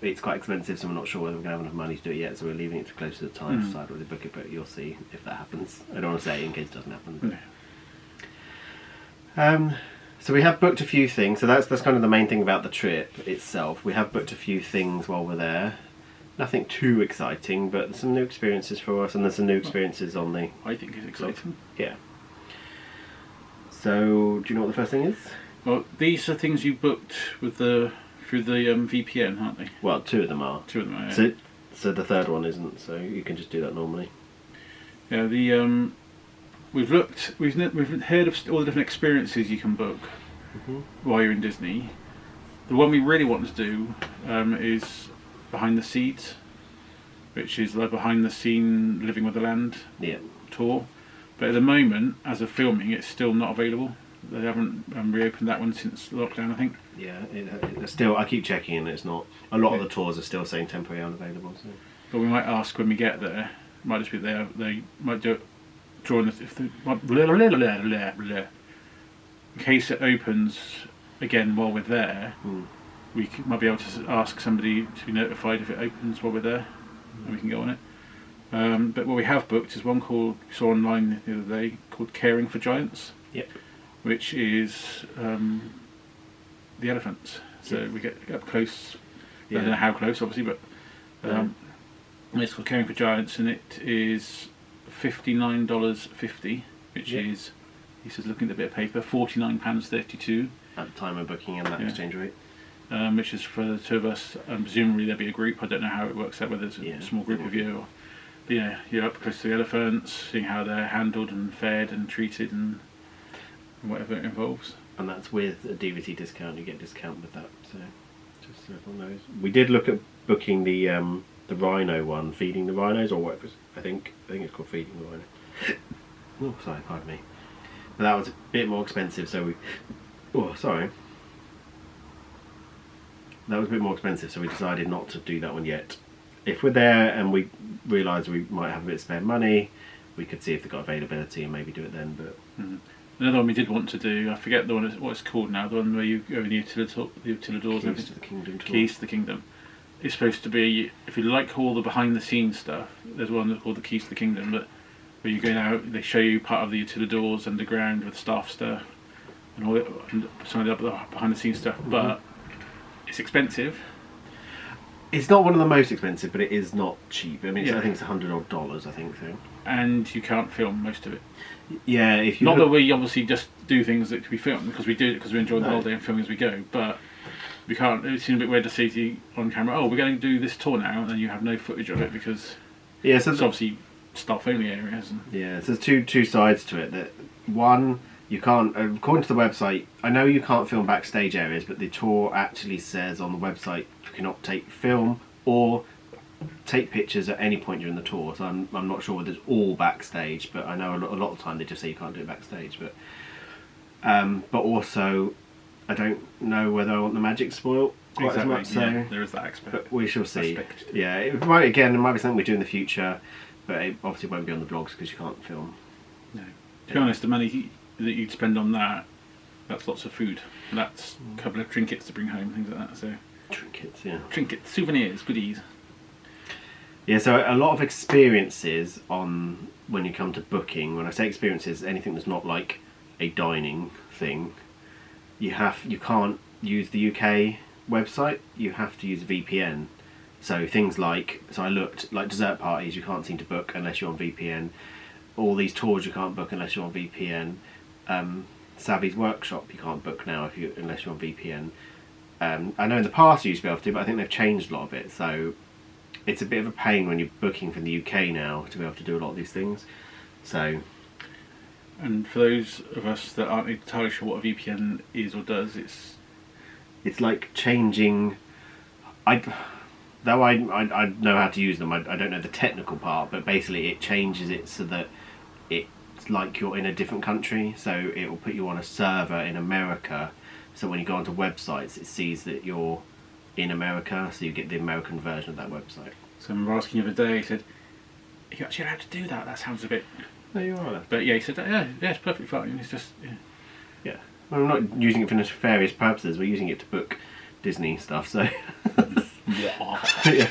it's quite expensive, so we're not sure whether we're going to have enough money to do it yet, so we're leaving it to close to the time to decide whether to book it, but you'll see if that happens. I don't want to say it in case it doesn't happen. But. So we have booked a few things, so that's kind of the main thing about the trip itself. We have booked a few things while we're there. Nothing too exciting, but some new experiences for us, and there's some new experiences on the... I think it's exciting. Yeah. So, do you know what the first thing is? Well, these are things you booked with through the VPN, aren't they? Well, two of them are. Two of them are, yeah. So the third one isn't, so you can just do that normally. Yeah, we've heard of all the different experiences you can book while you're in Disney. The one we really want to do is Behind the Seeds, which is the behind the scene Living with the Land tour. But at the moment, as of filming, it's still not available. They haven't reopened that one since lockdown, I think. Yeah, it's still. I keep checking, and it's not. A lot of the tours are still saying temporary unavailable. So. But we might ask when we get there. It might just be there. They might do it during in case it opens again while we're there. We might be able to ask somebody to be notified if it opens while we're there, and we can go on it. But what we have booked is one called, we saw online the other day, called Caring for Giants. Yep. Which is the elephants. So we get up close. I don't know how close, obviously, but it's called Caring for Giants, and it is $59.50, which is, he says, looking at the bit of paper, £49.32 at the time of booking and that exchange rate. Which is for the two of us, and presumably there'll be a group. I don't know how it works out, whether it's a small group of you, or, but you're up close to the elephants, seeing how they're handled and fed and treated, and and whatever it involves. And that's with a DVT discount. You get discount with that. So just so everyone knows. We did look at booking the rhino one, feeding the rhinos, or whatever. I think it's called feeding the rhino. Oh, sorry, pardon me. But that was a bit more expensive, so we. Oh, sorry. That was a bit more expensive, so we decided not to do that one yet. If we're there and we realise we might have a bit of spare money, we could see if they've got availability and maybe do it then. But another one we did want to do, I forget the one what it's called now, the one where you go in the utilidors. Keys to the Kingdom tour. Keys to the Kingdom. It's supposed to be, if you like all the behind the scenes stuff, there's one called the Keys to the Kingdom, but where you go out, they show you part of the utilidors underground with staff stuff and all and some of the other behind the scenes stuff, but it's expensive. It's not one of the most expensive, but it is not cheap. I mean, Yeah. I think it's $100 odd, I think. So. And you can't film most of it. Yeah, if you Not that we obviously just do things that can be filmed, because we do it because we enjoy the No. holiday and film as we go, but we can't. It seems a bit weird to say to you on camera, oh, we're going to do this tour now, and then you have no footage of it because Yeah, so it's obviously staff only areas. And yeah, so there's two sides to it. That one, you can't, according to the website, I know you can't film backstage areas, but the tour actually says on the website you cannot take film or take pictures at any point during the tour. So I'm not sure whether it's all backstage, but I know a lot of the time they just say you can't do it backstage. But also, I don't know whether I want the magic spoiled quite as much. So yeah, there is that aspect. but we shall see. Aspect. Yeah, it might be something we do in the future, but it obviously won't be on the vlogs because you can't film. No. To be honest, the money that you'd spend on that's lots of food. That's a couple of trinkets to bring home, things like that. So Trinkets, yeah. trinkets, souvenirs, goodies. Yeah, so a lot of experiences on when you come to booking. When I say experiences, anything that's not like a dining thing, you can't use the UK website. You have to use a VPN. So things like, I looked like dessert parties you can't seem to book unless you're on VPN. All these tours you can't book unless you're on VPN. Savvy's workshop you can't book now unless you're on VPN. I know in the past you used to be able to, but I think they've changed a lot of it. So it's a bit of a pain when you're booking from the UK now to be able to do a lot of these things. So. And for those of us that aren't entirely sure what a VPN is or does, it's like changing. Though I know how to use them, I don't know the technical part, but basically it changes it so that it's like you're in a different country. So it will put you on a server in America. So when you go onto websites, it sees that you're in America, so you get the American version of that website. So I remember asking the other day, he said, "Are you actually allowed to do that? That sounds a bit..." No, you are. But yeah, he said, yeah, it's perfectly fine. It's just, Yeah. Well, we're not using it for nefarious purposes. We're using it to book Disney stuff. So. yeah. Yeah.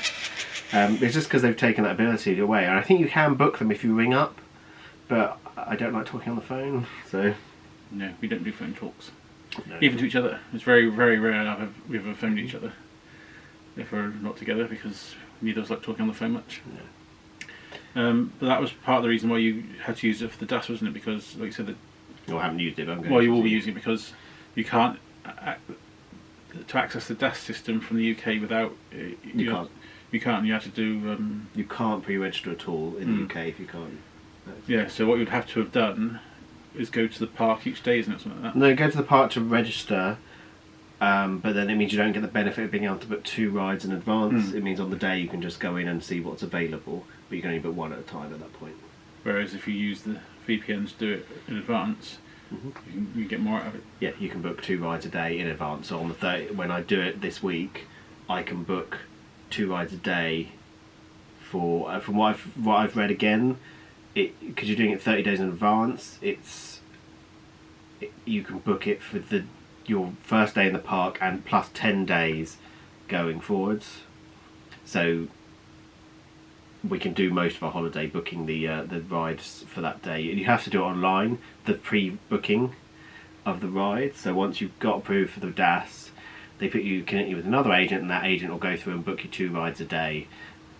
It's just because they've taken that ability away, and I think you can book them if you ring up, but I don't like talking on the phone, so. No, we don't do phone talks. No. Even to each other. It's very, very rare we ever phoned each other if we're not together, because neither of us like talking on the phone much. No. But that was part of the reason why you had to use it for the DAS, wasn't it? Because, like you said, I haven't used it, but I'm going well, to you will be use using it because you can't to access the DAS system from the UK without You can't. You can't. You have to do. You can't pre-register at all in the UK if you can't. Yeah. So what you'd have to have done is go to the park each day, isn't it? Something like that. No, go to the park to register, but then it means you don't get the benefit of being able to book 2 rides in advance. It means on the day you can just go in and see what's available, but you can only book 1 at a time at that point. Whereas if you use the VPN to do it in advance, you get more out of it. Yeah, you can book 2 rides a day in advance. So on the 30, when I do it this week, I can book 2 rides a day for from what I've read again. Because you're doing it 30 days in advance, you can book it for your first day in the park and plus 10 days going forwards. So we can do most of our holiday booking the rides for that day. You have to do it online, the pre-booking of the ride. So once you've got approved for the DAS, they connect you with another agent, and that agent will go through and book you 2 rides a day.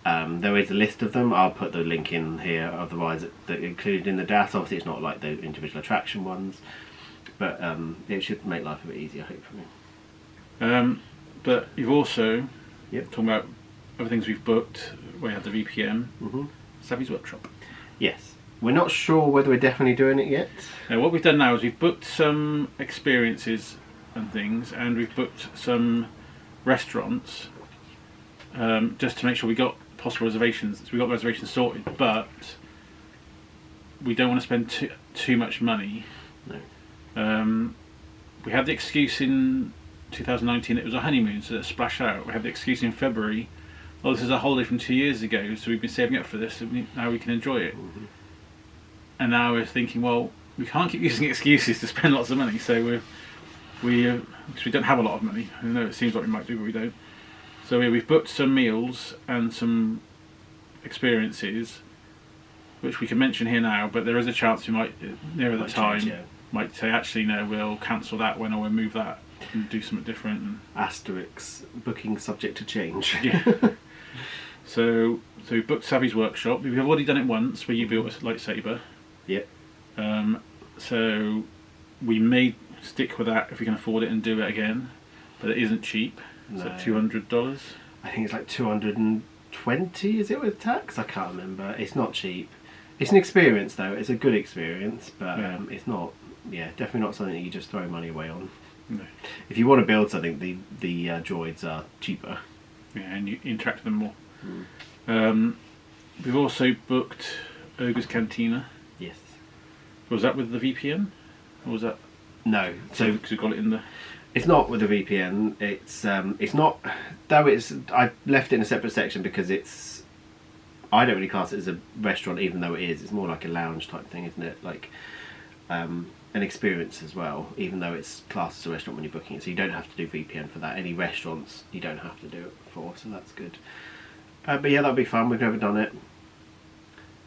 There is a list of them. I'll put the link in here of the rides that are included in the DAS. Obviously it's not like the individual attraction ones, but it should make life a bit easier, hopefully. But you've also Talking about other things we've booked where you have the VPN. Savvy's Workshop. Yes. We're not sure whether we're definitely doing it yet. Now, what we've done now is we've booked some experiences and things, and we've booked some restaurants just to make sure we got possible reservations. So we got reservations sorted, but we don't want to spend too much money. No. We had the excuse in 2019 it was a honeymoon, so let's splash out. We had the excuse in February, oh, this is a holiday from 2 years ago, so we've been saving up for this, and now we can enjoy it. Mm-hmm. And now we're thinking, well, we can't keep using excuses to spend lots of money, so because we don't have a lot of money. I know it seems like we might do, but we don't. So we've booked some meals and some experiences, which we can mention here now, but there is a chance we might, nearer the time, change, yeah. might say, actually, no, we'll cancel that one or we'll move that and do something different. And Asterix, booking subject to change. yeah. So we booked Savvy's Workshop. We've already done it once, where you built a lightsaber. Yep. So we may stick with that if we can afford it and do it again, but it isn't cheap. It's No. like $200. I think it's like 220, is it, with tax? I can't remember. It's not cheap. It's an experience though. It's a good experience, but Yeah. it's not. Yeah, definitely not something that you just throw money away on. No. If you want to build something, the droids are cheaper. Yeah, and you interact with them more. We've also booked Ogre's Cantina. Yes. Was that with the VPN? Or was that... No. So because we got it in the... it's not with the VPN. It's not. Though it's. I left it in a separate section because it's. I don't really class it as a restaurant, even though it is. It's more like a lounge type thing, isn't it? Like an experience as well, even though it's classed as a restaurant when you're booking it. So you don't have to do VPN for that. Any restaurants you don't have to do it for, so that's good. But yeah, that'll be fun. We've never done it.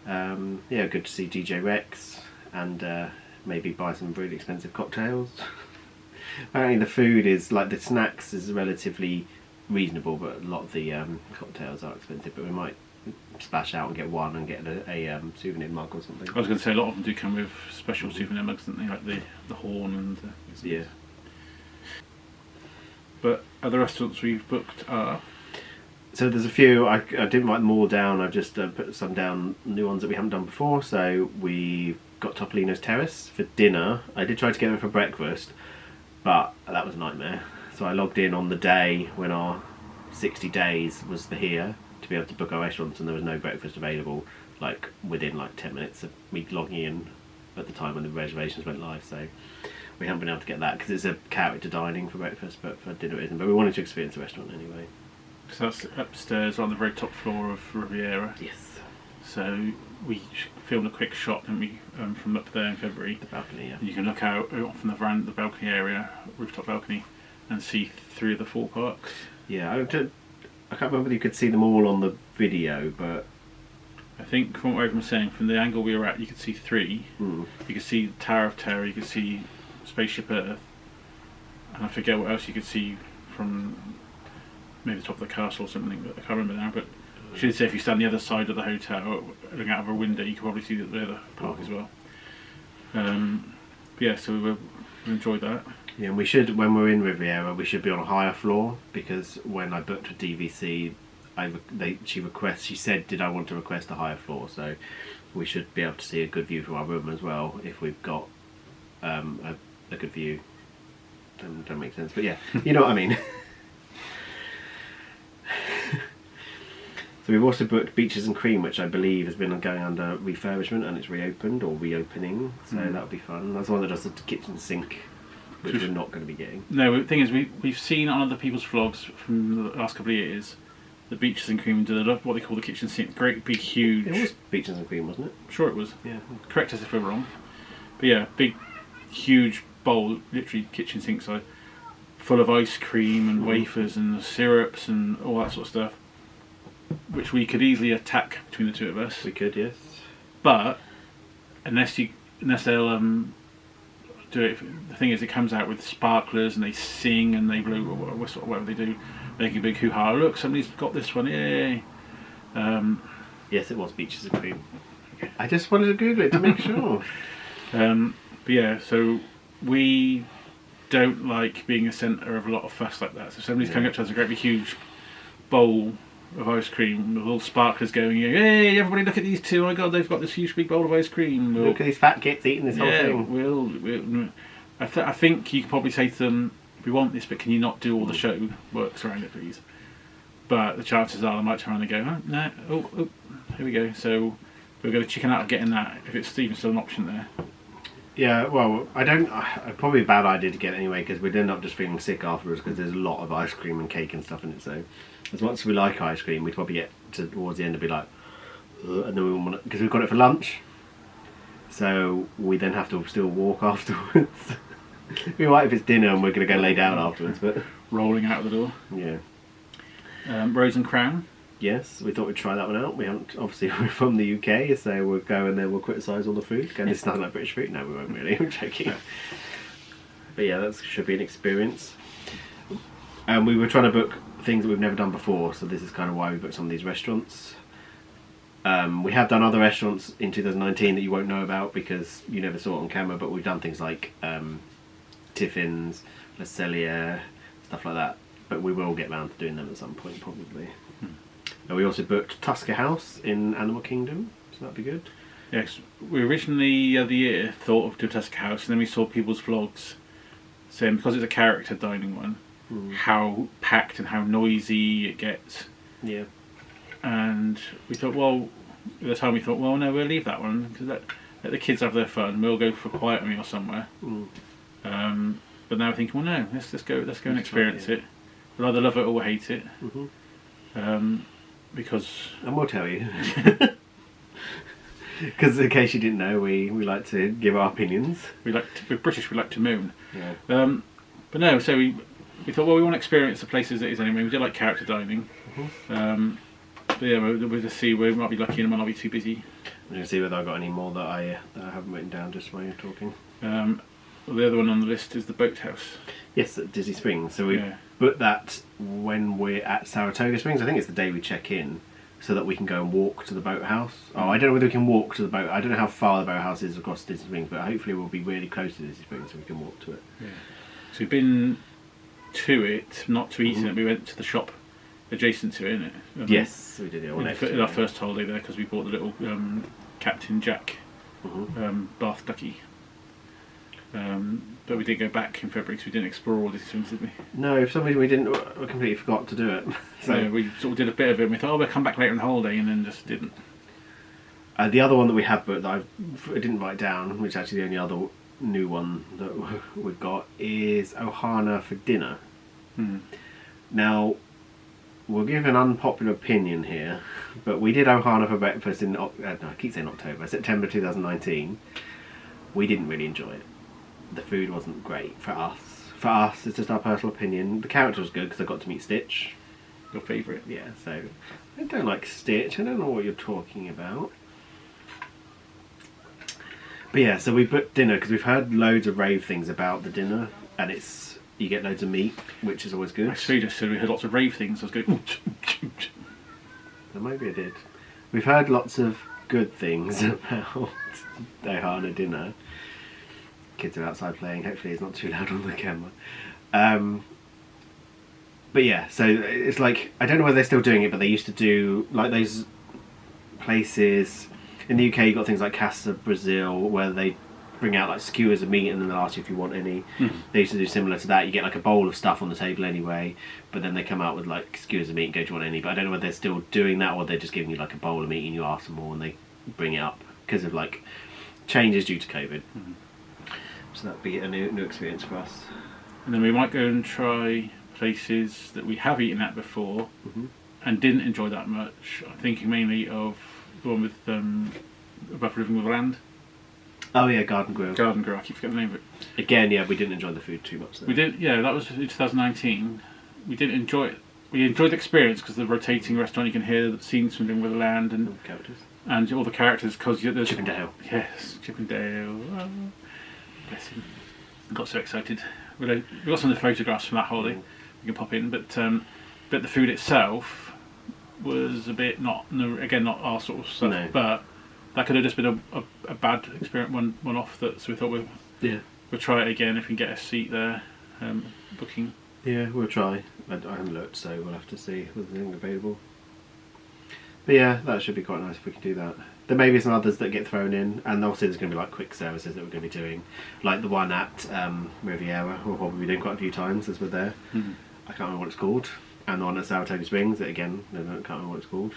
Yeah, good to see DJ Rex and maybe buy some really expensive cocktails. Apparently the food is, like, the snacks is relatively reasonable, but a lot of the cocktails are expensive. But we might splash out and get one and get a souvenir mug or something. I was going to say a lot of them do come with special souvenir mugs, don't they? Like the horn and... Yeah. But other restaurants we've booked are... So there's a few. I didn't write them all down. I've just put some down, new ones that we haven't done before. So we got Topolino's Terrace for dinner. I did try to get them for breakfast, but that was a nightmare. So I logged in on the day when our 60 days was here to be able to book our restaurants, and there was no breakfast available. Like within like 10 minutes of me logging in at the time when the reservations went live. So we haven't been able to get that because it's a character dining for breakfast, but for dinner it isn't. But we wanted to experience the restaurant anyway. So that's upstairs on the very top floor of Riviera. Yes. So we filmed a quick shot, didn't we, from up there in February. The balcony, yeah. And you can look out from the veranda, the balcony area, rooftop balcony, and see 3 of the 4 parks. Yeah, I can't remember whether you could see them all on the video, but... I think from what everyone was saying, from the angle we were at, you could see 3. Mm. You could see Tower of Terror, you could see Spaceship Earth, and I forget what else you could see from maybe the top of the castle or something, but I can't remember now. But I should say if you stand the other side of the hotel, looking out of a window, you can probably see the other park as well. Yeah, so we enjoyed that. Yeah, and we should, when we're in Riviera, we should be on a higher floor, because when I booked with DVC, she said, did I want to request a higher floor? So we should be able to see a good view from our room as well if we've got a good view. Don't make sense, but yeah, you know what I mean. So we've also booked Beaches and Cream, which I believe has been going under refurbishment and it's reopened or reopening, so that'll be fun. That's the one that does the kitchen sink, which we're not going to be getting. No, the thing is, we've seen on other people's vlogs from the last couple of years, the Beaches and Cream do what they call the kitchen sink. Great big huge... It was Beaches and Cream, wasn't it? Sure it was. Yeah. Correct us if we're wrong. But yeah, big huge bowl, literally kitchen sink size, full of ice cream and wafers and syrups and all that sort of stuff, which we could easily attack between the two of us. We could, yes. But unless they'll do it, the thing is, it comes out with sparklers and they sing and they blow or whistle or whatever they do, making a big hoo-ha. Look, somebody's got this one, yay! Yes, it was Beaches and Cream. I just wanted to Google it to make sure. But yeah, so we don't like being a centre of a lot of fuss like that. So somebody's coming up to us, a great big huge bowl of ice cream with all sparklers going, hey, everybody look at these two, oh my god, they've got this huge big bowl of ice cream. Look at these fat kids eating this whole thing. I think you could probably say to them, we want this, but can you not do all the show works around it, please? But the chances are they might turn around and go, oh, no, oh, here we go. So we're going to chicken out of getting that if it's even still an option there. Yeah, well, probably a bad idea to get it anyway, because we'd end up just feeling sick afterwards, because there's a lot of ice cream and cake and stuff in it. So as much as we like ice cream, we'd probably get towards the end and be like, ugh, and then we want it, because we've got it for lunch. So we then have to still walk afterwards. It'd be right if it's dinner and we're going to go lay down afterwards, but rolling out of the door. Yeah. Rose and Crown. Yes, we thought we'd try that one out. We haven't. Obviously, we're from the UK, so we'll go and then we'll criticise all the food. Going, it's nothing like British food. No, we won't really. I'm joking. But yeah, that should be an experience. And we were trying to book things that we've never done before, so this is kind of why we booked some of these restaurants. We have done other restaurants in 2019 that you won't know about because you never saw it on camera, but we've done things like Tiffin's, La Cellier, stuff like that. But we will get round to doing them at some point, probably. And we also booked Tusker House in Animal Kingdom, so that'd be good. Yes, we originally the other year thought of doing Tusker House, and then we saw people's vlogs saying because it's a character dining one, how packed and how noisy it gets. Yeah. And we thought, well, at the time we thought, well, no, we'll leave that one because let the kids have their fun. We'll go for a quiet meal somewhere. But now we're thinking, well, no, let's go and experience it. We'll either love it or we'll hate it. Because and we'll tell you. Because in case you didn't know, we like to give our opinions. We're British. We like to moon. Yeah. But no, so we thought, well, we want to experience the places it is anyway. We do like character dining. But yeah, we'll just see. We might be lucky and we might not be too busy. I'm going to see whether I've got any more that I haven't written down just while you're talking. Well, the other one on the list is the boathouse. Yes, at Disney Springs. So we booked that when we're at Saratoga Springs. I think it's the day we check in, so that we can go and walk to the boathouse. Oh, I don't know whether we can walk to the boat. I don't know how far the boathouse is across Disney Springs, but hopefully we'll be really close to Disney Springs so we can walk to it. Yeah. So we've been to it, not to eat in it. We went to the shop adjacent to it, innit? Yes, we did it. In our first holiday there because we bought the little Captain Jack bath ducky. But we did go back in February because we didn't explore all these things, did we? No, for some reason we completely forgot to do it. So yeah, we sort of did a bit of it and we thought, oh, we'll come back later on the holiday, and then just didn't. The other one that we have booked that I didn't write down, which is actually the only other new one that we've got, is Ohana for dinner. Now, we'll give an unpopular opinion here, but we did Ohana for breakfast in, I keep saying October, September 2019. We didn't really enjoy it. The food wasn't great for us. For us, it's just our personal opinion. The character was good because I got to meet Stitch. Your favourite? Yeah, so I don't like Stitch. I don't know what you're talking about. But yeah, so we booked dinner because we've heard loads of rave things about the dinner, and you get loads of meat, which is always good. Actually, just said we heard lots of rave things. I was going. Well, maybe I did. We've heard lots of good things about the Ohana dinner. Kids are outside playing. Hopefully, it's not too loud on the camera. But yeah, so it's like I don't know whether they're still doing it, but they used to do like those places in the UK. You got things like Casa Brazil where they bring out like skewers of meat and then they'll ask you if you want any. They used to do similar to that. You get like a bowl of stuff on the table anyway, but then they come out with like skewers of meat and go, do you want any? But I don't know whether they're still doing that or they're just giving you like a bowl of meat and you ask them more and they bring it up because of like changes due to COVID. So that'd be a new experience for us. And then we might go and try places that we have eaten at before and didn't enjoy that much. I'm thinking mainly of the one with Above Living with Land. Oh yeah, Garden Grill. Garden Grill, I keep forgetting the name of it. Again, yeah, we didn't enjoy the food too much though. We did, yeah, that was in 2019. We didn't enjoy it. We enjoyed the experience because the rotating restaurant, you can hear the scenes from Living with the Land and characters. And all the characters, because there's Chippendale. Yes, Chippendale. Oh, bless him. I got so excited. We got some of the photographs from that holiday. We can pop in, but the food itself was a bit not our sort of stuff. No. But that could have just been a bad experience, one off. That so we thought we'll try it again if we can get a seat there. Booking. Yeah, we'll try. I haven't looked, so we'll have to see if there's anything available. But yeah, that should be quite nice if we can do that. There may be some others that get thrown in, and obviously there's going to be like quick services that we're going to be doing, like the one at Riviera. We'll probably be doing quite a few times as we're there. Mm-hmm. I can't remember what it's called. And the one at Saratoga Springs, that again, I can't remember what it's called.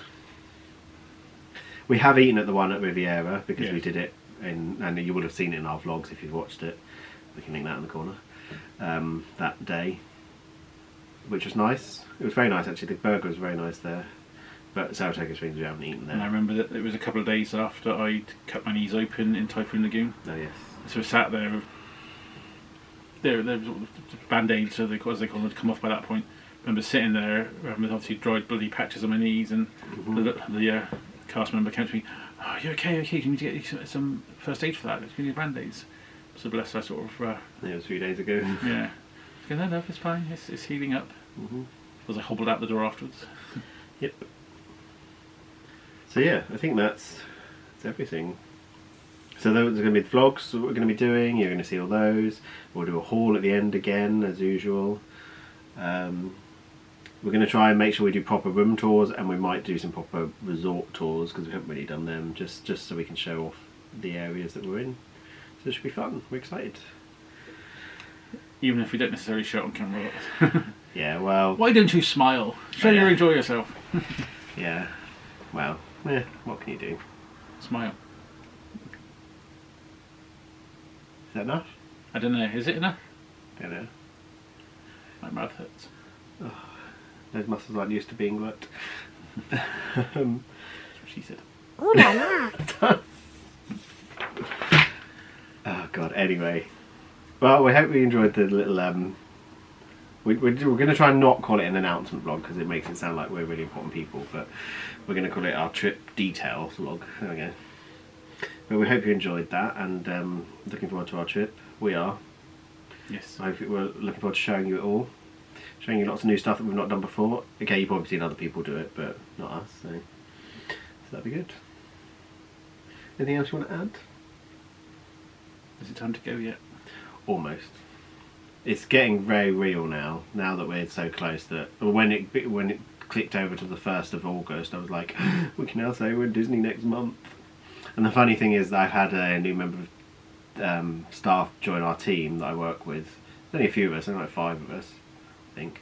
We have eaten at the one at Riviera because we did it and you would have seen it in our vlogs if you've watched it. We can link that in the corner. That day, which was nice. It was very nice actually. The burger was very nice there. But Saratoga Springs we haven't eaten there. And I remember that it was a couple of days after I'd cut my knees open in Typhoon Lagoon. Oh yes. So we sat there with there was band-aids, so as they call them, to come off by that point. I remember sitting there with obviously dried bloody patches on my knees, and the cast member came to me, "Oh, you okay? You need to get some first aid for that. You need band-aids." So bless her, sort of. It was a few days ago. Yeah. No, it's fine. It's healing up. As I hobbled out the door afterwards. Yep. So yeah, I think that's everything. So there's going to be the vlogs that we're going to be doing. You're going to see all those. We'll do a haul at the end again, as usual. We're going to try and make sure we do proper room tours, and we might do some proper resort tours because we haven't really done them, just so we can show off the areas that we're in. So it should be fun. We're excited. Even if we don't necessarily show it on camera. Yeah, well... Why don't you smile? Show you enjoy yourself. Yeah. Well, what can you do? Smile. Is that enough? I don't know. Is it enough? Don't know. My mouth hurts. Oh, those muscles aren't used to being worked. That's what she said. Ooh la la. Oh god, anyway. Well, we hope you enjoyed the little... We're going to try and not call it an announcement vlog because it makes it sound like we're really important people, but we're going to call it our trip detail vlog. There we go. But we hope you enjoyed that, and looking forward to our trip. We are. Yes. I hope we're looking forward to showing you it all. Showing you lots of new stuff that we've not done before. Okay, you've probably seen other people do it, but not us, so that'd be good. Anything else you want to add? Is it time to go yet? Almost. It's getting very real now that we're so close that when it clicked over to the 1st of August, I was like, we can now say we're in Disney next month. And the funny thing is that I've had a new member of staff join our team that I work with. There's only a few of us, only like 5 of us, I think.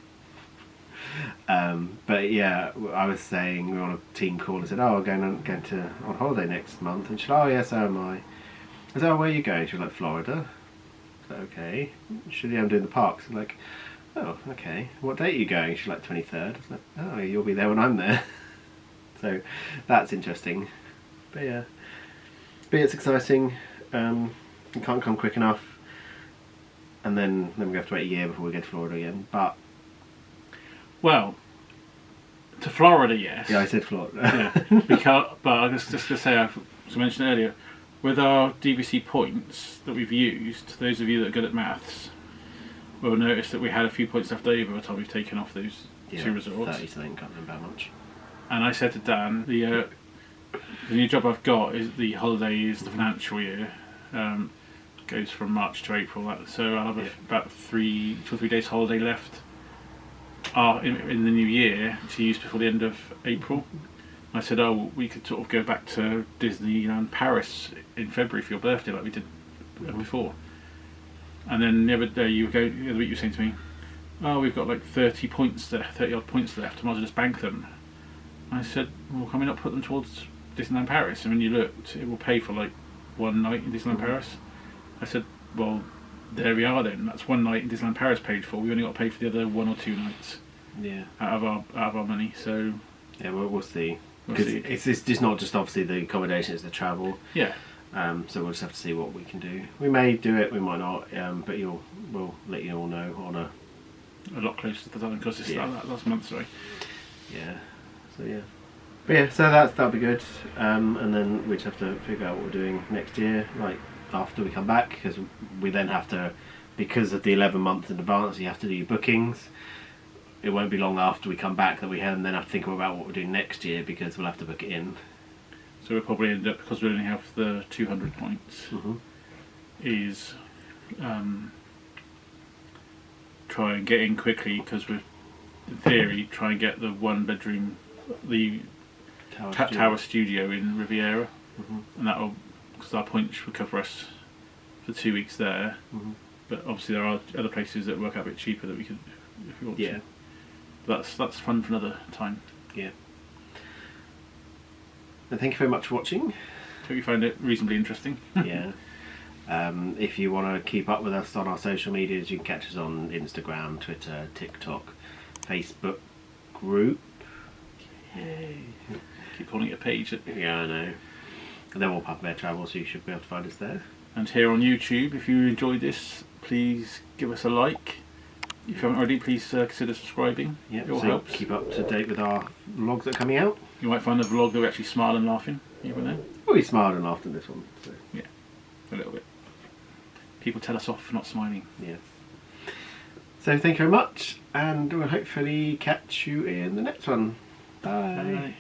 But yeah, I was saying, we were on a team call and said, oh, we're going on holiday next month. And she said, oh yeah, so am I. I said, oh, where are you going? She was like, Florida. Okay. She said, yeah, I'm doing the parks. I'm like, oh, okay. What date are you going? She's like, 23rd. I was like, oh, you'll be there when I'm there. So that's interesting. But yeah. But it's exciting. It can't come quick enough. And then we have to wait a year before we get to Florida again. But well, to Florida, yes. yeah, I said Florida. Yeah. Because, but I was just to say, as I mentioned earlier, with our DVC points that we've used, those of you that are good at maths will notice that we had a few points left over by the time we've taken off those 2 resorts. 30 something, can't remember how much. And I said to Dan, the new job I've got is the holiday is the financial year. Goes from March to April, so I'll have about 2 or 3 days holiday left in the new year to use before the end of April. I said, oh, we could sort of go back to Disneyland Paris in February for your birthday like we did before. And then the other day the other week you were saying to me, oh, we've got like 30 odd points left, I might as well just bank them. I said, well, can we not put them towards Disneyland Paris? And when you looked, it will pay for like 1 night in Disneyland Paris. I said, well, there we are then. That's 1 night in Disneyland Paris paid for. We only got to pay for the other 1 or 2 nights. Yeah. Out of our money. So yeah, we'll see. Because it's just not just obviously the accommodation; it's the travel. Yeah. So we'll just have to see what we can do. We may do it, we might not. But we'll let you all know on a lot closer to the time because it's last month, sorry. Yeah. So yeah. But yeah, so that'll be good. And then we just have to figure out what we're doing next year, like after we come back, because we then have to, because of the 11 months in advance, you have to do your bookings. It won't be long after we come back that we then have to think about what we're doing next year because we'll have to book it in. So we'll probably end up, because we only have the 200 points, is try and get in quickly because we're, in theory, try and get the 1 bedroom, the Tower Studio in Riviera, Mhm. and that'll, because our points will cover us for 2 weeks there. Mhm. But obviously there are other places that work out a bit cheaper that we could, if we want Yeah. to. But that's fun for another time. Yeah. And thank you very much for watching. Hope you find it reasonably interesting. Yeah. If you want to keep up with us on our social medias, you can catch us on Instagram, Twitter, TikTok, Facebook group. Yay. Keep calling it a page. Yeah, I know. They're all Pub Bear Travel, so you should be able to find us there. And here on YouTube, if you enjoyed this, please give us a like. If you haven't already, please consider subscribing. Yeah, it all so helps. keep up to date with our vlogs that are coming out. You might find a vlog that we actually smile and laughing, even though. Oh, we smiled and laughed in this one. So. Yeah, a little bit. People tell us off for not smiling. Yeah. So thank you very much, and we'll hopefully catch you in the next one. Bye. Bye.